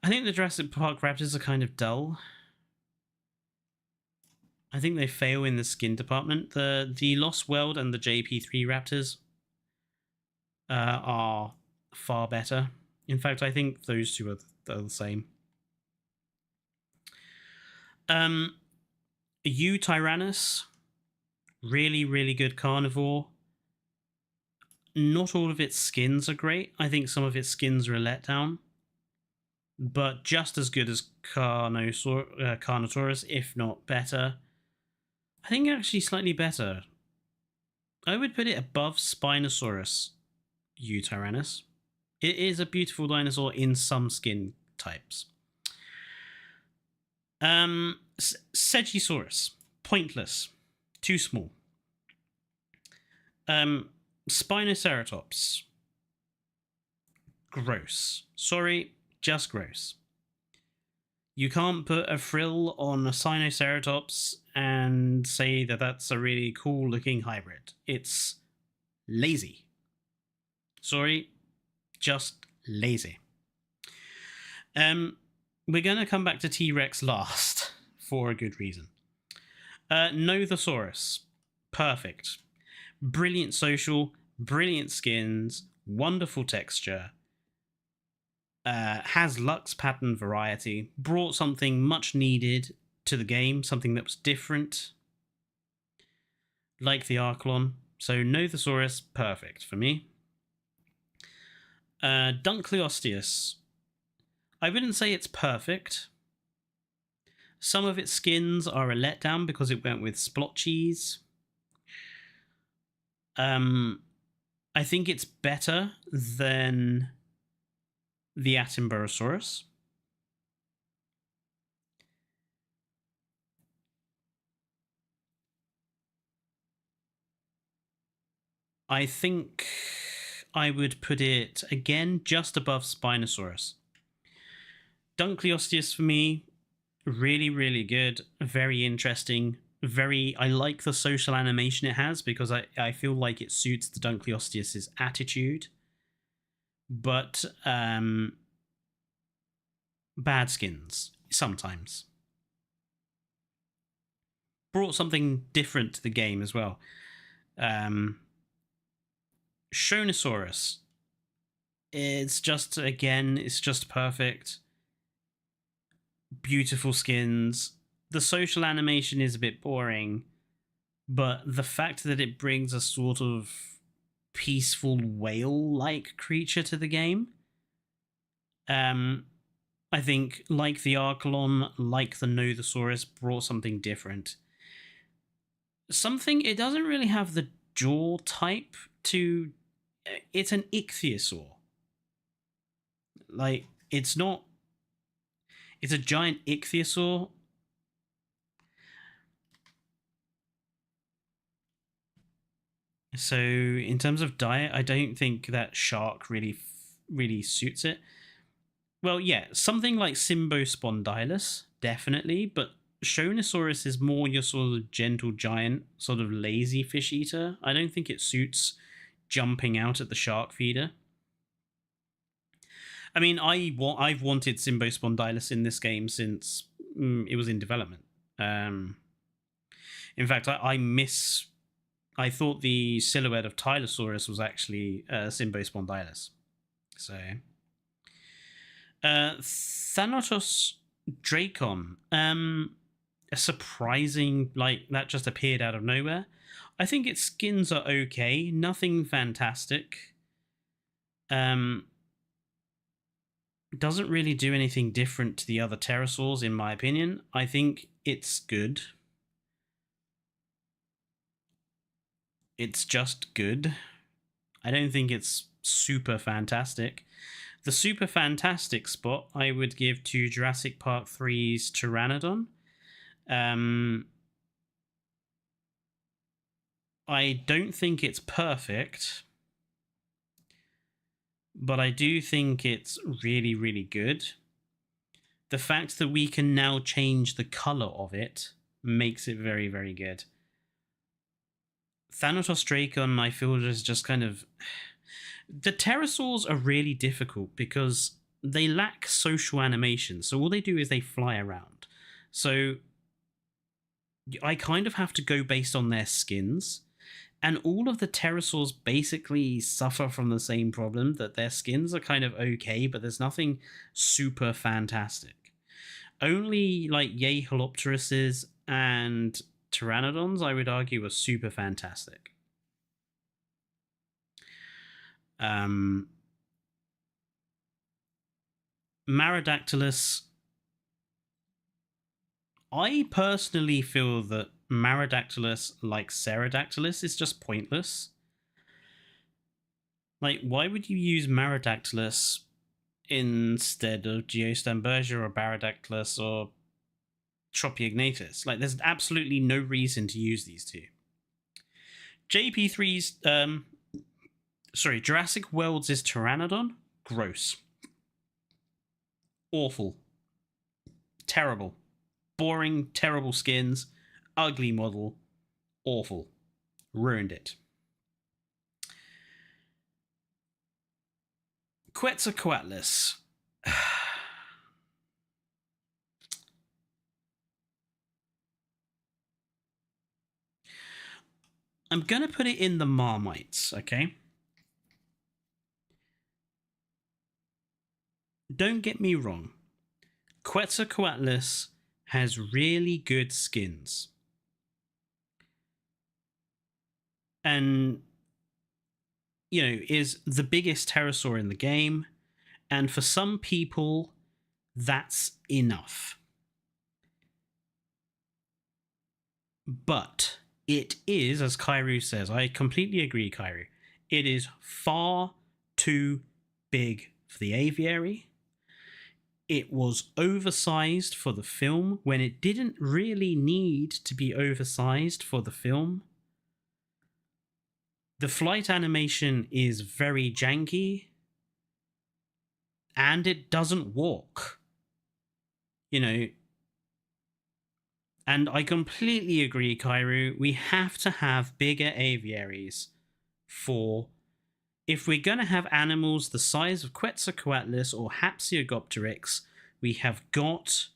Speaker 1: I think the Jurassic Park raptors are kind of dull. I think they fail in the skin department. The Lost World and the JP3 raptors are far better. In fact, I think those two are the same. Tyrannus, really, really good carnivore. Not all of its skins are great. I think some of its skins are a letdown, but just as good as Carnotaurus, if not better. I think actually slightly better. I would put it above Spinosaurus Tyrannus. It is a beautiful dinosaur in some skin types. Segisaurus, pointless, too small. Spinoceratops, gross. Sorry, just gross. You can't put a frill on a Spinoceratops and say that that's a really cool looking hybrid. It's lazy. Sorry, just lazy. We're going to come back to T-Rex last for a good reason. Nothosaurus, perfect. Brilliant social, brilliant skins, wonderful texture. Has Lux pattern variety, brought something much needed to the game, something that was different, like the Archelon. So Nothosaurus, perfect for me. Dunkleosteus, I wouldn't say it's perfect. Some of its skins are a letdown because it went with splotchies. I think it's better than the Attenborosaurus. I think I would put it again just above Spinosaurus. Dunkleosteus for me, really, really good. Very interesting. I like the social animation it has because I feel like it suits the Dunkleosteus's attitude. But bad skins sometimes. Brought something different to the game as well. Shonosaurus. It's just perfect. Beautiful skins. The social animation is a bit boring, but the fact that it brings a sort of peaceful whale-like creature to the game, I think, like the Archelon, like the Nothosaurus, brought something different. It doesn't really have the jaw type to... It's an ichthyosaur. Like, it's not... It's a giant ichthyosaur. So, in terms of diet, I don't think that shark really suits it. Well, yeah, something like Symbospondylus, definitely, but Shonosaurus is more your sort of gentle giant, sort of lazy fish eater. I don't think it suits jumping out at the shark feeder. I mean, I've wanted Symbospondylus in this game since it was in development. In fact, I thought the silhouette of Tylosaurus was actually Symbospondylus. So, Thanatos Dracon, a surprising, like, that just appeared out of nowhere. I think its skins are okay, nothing fantastic. Doesn't really do anything different to the other pterosaurs, in my opinion. I think it's good. It's just good. I don't think it's super fantastic. The super fantastic spot I would give to Jurassic Park 3's Pteranodon. I don't think it's perfect, but I do think it's really, really good. The fact that we can now change the color of it makes it very, very good. Thanatos Dracon, I feel, is just kind of... The pterosaurs are really difficult because they lack social animation, so all they do is they fly around. So I kind of have to go based on their skins, and all of the pterosaurs basically suffer from the same problem, that their skins are kind of okay, but there's nothing super fantastic. Only like Yeholopteruses and Pteranodons, I would argue, are super fantastic. Marodactylus. I personally feel that Marodactylus, like Pterodactylus, is just pointless. Like, why would you use Marodactylus instead of Geostambergia or Barodactylus or Tropiognathus? Like, there's absolutely no reason to use these two. JP3's Jurassic World's Pteranodon? Gross. Awful. Terrible. Boring, terrible skins. Ugly model. Awful. Ruined it. Quetzalcoatlus. I'm going to put it in the Marmites, okay? Don't get me wrong. Quetzalcoatlus has really good skins. And, you know, is the biggest pterosaur in the game. And for some people, that's enough. But it is, as Kairu says, I completely agree, Kairu, it is far too big for the aviary. It was oversized for the film when it didn't really need to be oversized for the film. The flight animation is very janky, and it doesn't walk. you know, and I completely agree, Kairu. We have to have bigger aviaries for if we're going to have animals the size of Quetzalcoatlus or Haplogopteryx, we have got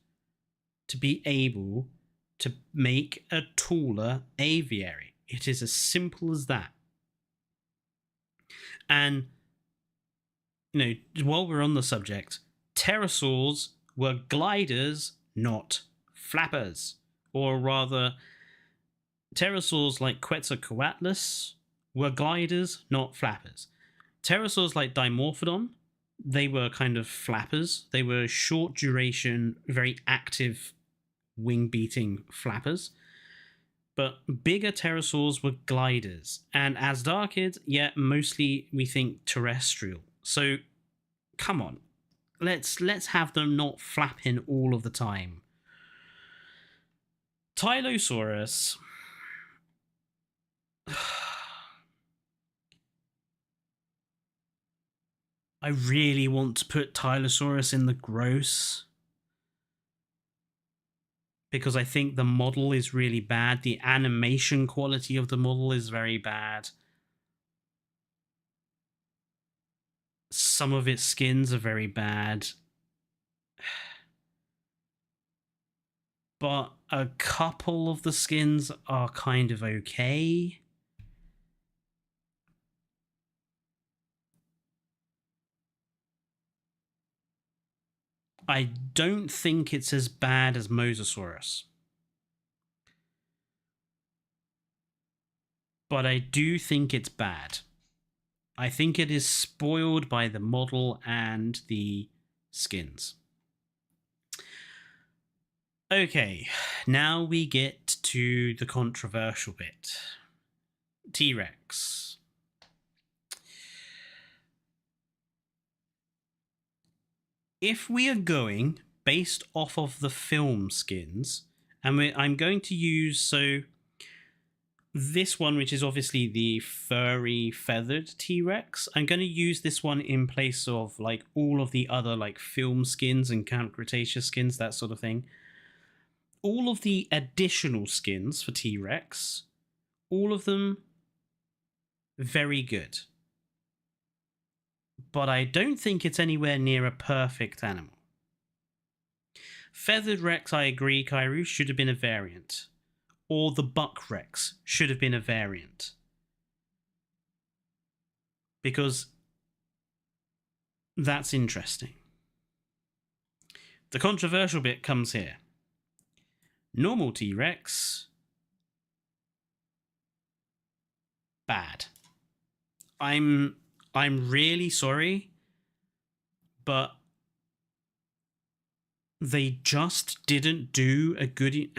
Speaker 1: to be able to make a taller aviary. It is as simple as that. And, while we're on the subject, pterosaurs were gliders, not flappers. Or rather, pterosaurs like Quetzalcoatlus were gliders, not flappers. Pterosaurs like Dimorphodon, they were kind of flappers. They were short duration, very active wing beating flappers. But bigger pterosaurs were gliders. And Asdarchids, mostly we think terrestrial. So come on. Let's have them not flapping all of the time. Tylosaurus. I really want to put Tylosaurus in the gross, because I think the model is really bad. The animation quality of the model is very bad. Some of its skins are very bad. But a couple of the skins are kind of okay. I don't think it's as bad as Mosasaurus. But I do think it's bad. I think it is spoiled by the model and the skins. Okay, now we get to the controversial bit. T-Rex. If we are going based off of the film skins, and I'm going to use, this one, which is obviously the furry feathered T-Rex, I'm going to use this one in place of like all of the other like film skins and Count Cretaceous skins, that sort of thing. All of the additional skins for T-Rex, all of them very good. But I don't think it's anywhere near a perfect animal. Feathered Rex, I agree, Kairu, should have been a variant. Or the Buck Rex should have been a variant. Because that's interesting. The controversial bit comes here. Normal T-Rex, bad. I'm really sorry, but they just didn't do a good...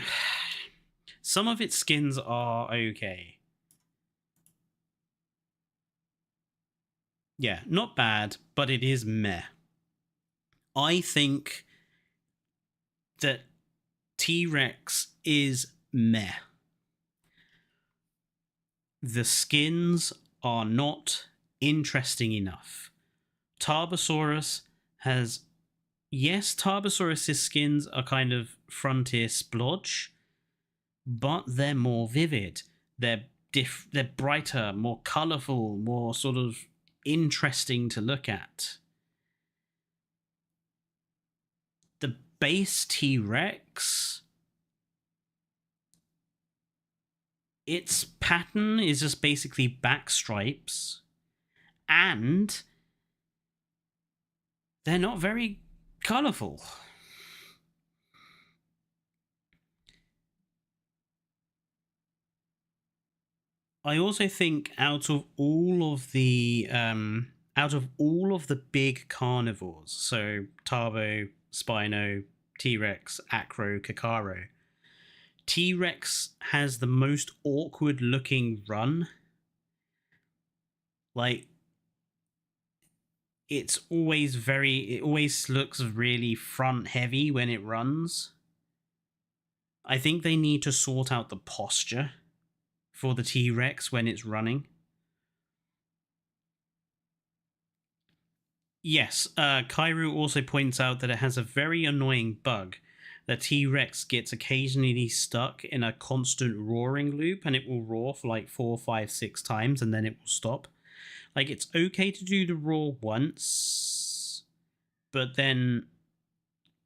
Speaker 1: Some of its skins are okay. Yeah, not bad, but it is meh. I think that T-Rex is meh. The skins are not interesting enough. Tarbosaurus has... Yes, Tarbosaurus' skins are kind of frontier splodge, but they're more vivid. They're brighter, more colourful, more sort of interesting to look at. The base T-Rex, its pattern is just basically back stripes, and they're not very colourful. I also think out of all of the big carnivores, so Tarbo, Spino, T-Rex, Acro, Kakaro, T-Rex has the most awkward looking run. Like, it always looks really front heavy when it runs. I think they need to sort out the posture for the T-Rex when it's running. Yes, Kairu also points out that it has a very annoying bug, the T-Rex gets occasionally stuck in a constant roaring loop, and it will roar for like 4, 5, 6 times, and then it will stop. Like, it's okay to do the roar once, but then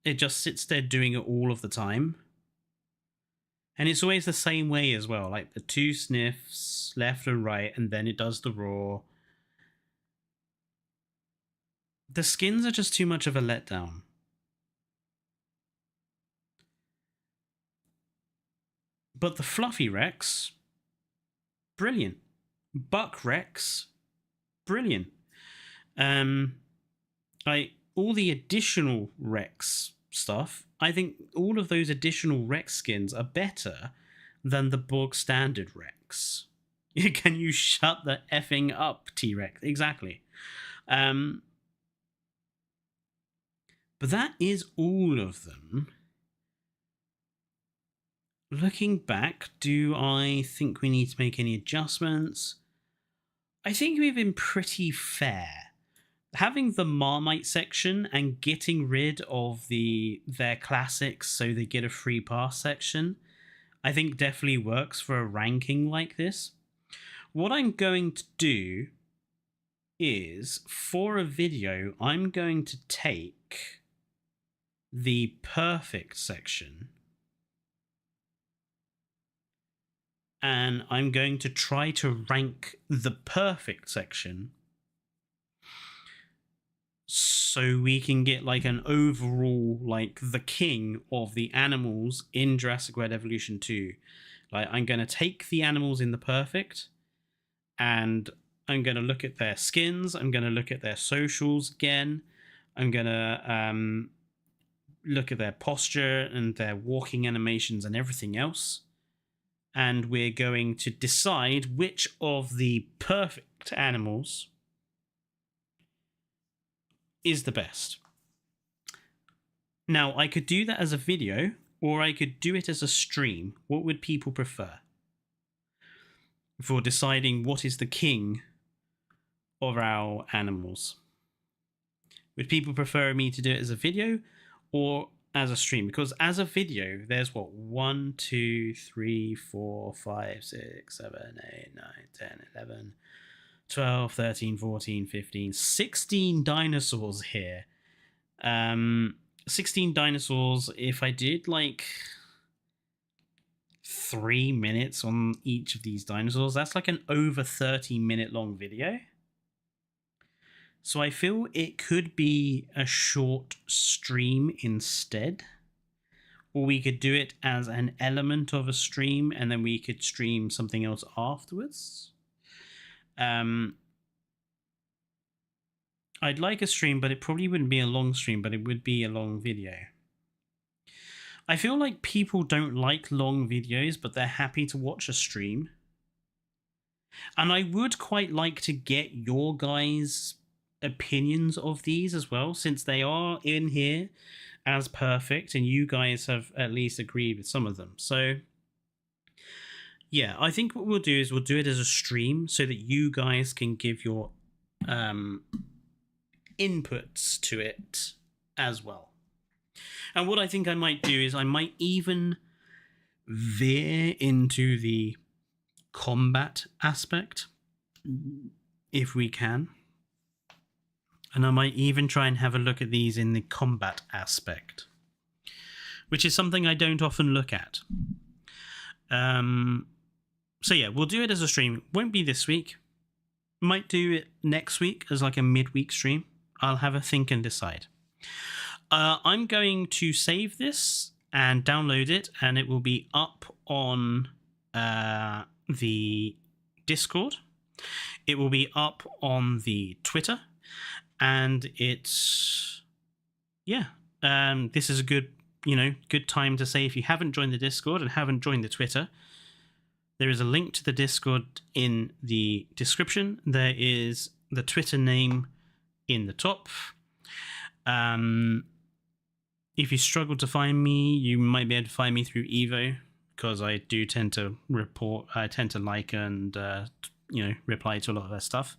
Speaker 1: it just sits there doing it all of the time. And it's always the same way as well, like the 2 sniffs, left and right, and then it does the roar. The skins are just too much of a letdown. But the Fluffy Rex, brilliant. Buck Rex, brilliant. All the additional Rex stuff, I think all of those additional Rex skins are better than the bog standard Rex. Can you shut the effing up, T-Rex? Exactly. But that is all of them. Looking back, do I think we need to make any adjustments? I think we've been pretty fair. Having the Marmite section and getting rid of their classics so they get a free pass section, I think definitely works for a ranking like this. What I'm going to do is, for a video, I'm going to take the perfect section and I'm going to try to rank the perfect section so we can get like an overall, like, the king of the animals in Jurassic World Evolution 2. Like, I'm going to take the animals in the perfect and I'm going to look at their skins. I'm going to look at their socials again. I'm going to look at their posture and their walking animations and everything else. And we're going to decide which of the perfect animals is the best. Now, I could do that as a video, or I could do it as a stream. What would people prefer for deciding what is the king of our animals? Would people prefer me to do it as a video or as a stream? Because as a video, there's what, 1, 2, 3, 4, 5, 6, 7, 8, 9, 10, 11, 12, 13, 14, 15, 16 dinosaurs here. 16 dinosaurs. If I did like 3 minutes on each of these dinosaurs, that's like an over 30-minute long video. So I feel it could be a short stream instead. Or we could do it as an element of a stream and then we could stream something else afterwards. I'd like a stream, but it probably wouldn't be a long stream, but it would be a long video. I feel like people don't like long videos, but they're happy to watch a stream. And I would quite like to get your guys' opinions of these as well, since they are in here as perfect, and you guys have at least agreed with some of them. So yeah, I think what we'll do is we'll do it as a stream so that you guys can give your inputs to it as well. And what I think I might do is I might even veer into the combat aspect if we can. And I might even try and have a look at these in the combat aspect, which is something I don't often look at. So yeah, we'll do it as a stream. Won't be this week. Might do it next week as like a midweek stream. I'll have a think and decide. I'm going to save this and download it, and it will be up on the Discord. It will be up on the Twitter, and it's this is a good time to say, if you haven't joined the Discord and haven't joined the Twitter, there is a link to the Discord in the description. There is the Twitter name in the top. If you struggle to find me, you might be able to find me through Evo, because I do tend to report, I tend to like and reply to a lot of their stuff.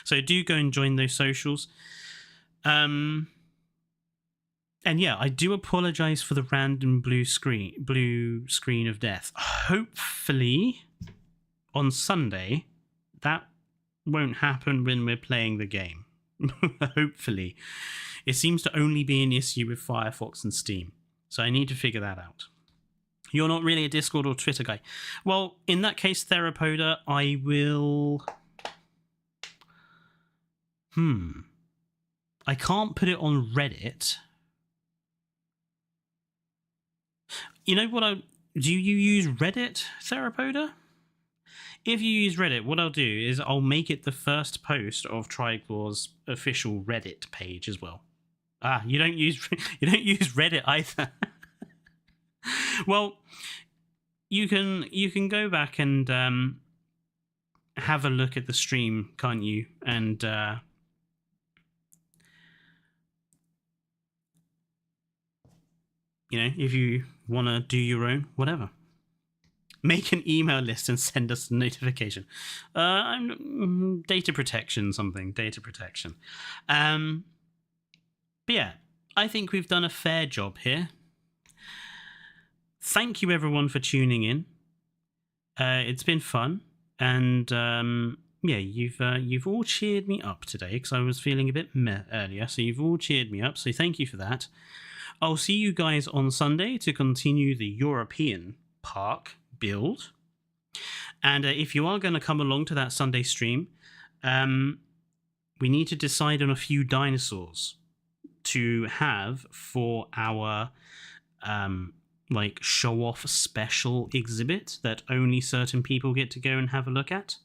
Speaker 1: So do go and join those socials. And And yeah, I do apologize for the random blue screen of death. Hopefully, on Sunday, that won't happen when we're playing the game. Hopefully. It seems to only be an issue with Firefox and Steam. So I need to figure that out. You're not really a Discord or Twitter guy. Well, in that case, Theropoda, I will... I can't put it on Reddit. You know what do you use Reddit, Theropoda? If you use Reddit, what I'll do is I'll make it the first post of Triclaw's official Reddit page as well. Ah, you don't use Reddit either. Well, you can go back and have a look at the stream, can't you? And you know, if you want to do your own, whatever. Make an email list and send us a notification. Data protection, something. Data protection. But yeah, I think we've done a fair job here. Thank you, everyone, for tuning in. It's been fun. And yeah, you've all cheered me up today because I was feeling a bit meh earlier. So you've all cheered me up. So thank you for that. I'll see you guys on Sunday to continue the European Park build. And if you are going to come along to that Sunday stream, we need to decide on a few dinosaurs to have for our like show off special exhibit that only certain people get to go and have a look at.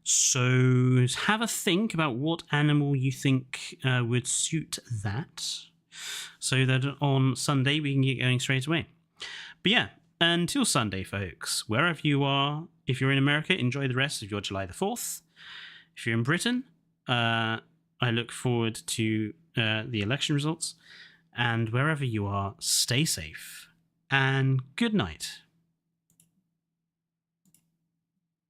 Speaker 1: So have a think about what animal you think would suit that, so that on Sunday we can get going straight away. But yeah, until Sunday, folks, wherever you are, if you're in America, enjoy the rest of your July the 4th. If you're in Britain, I look forward to the election results. And wherever you are, stay safe and good night.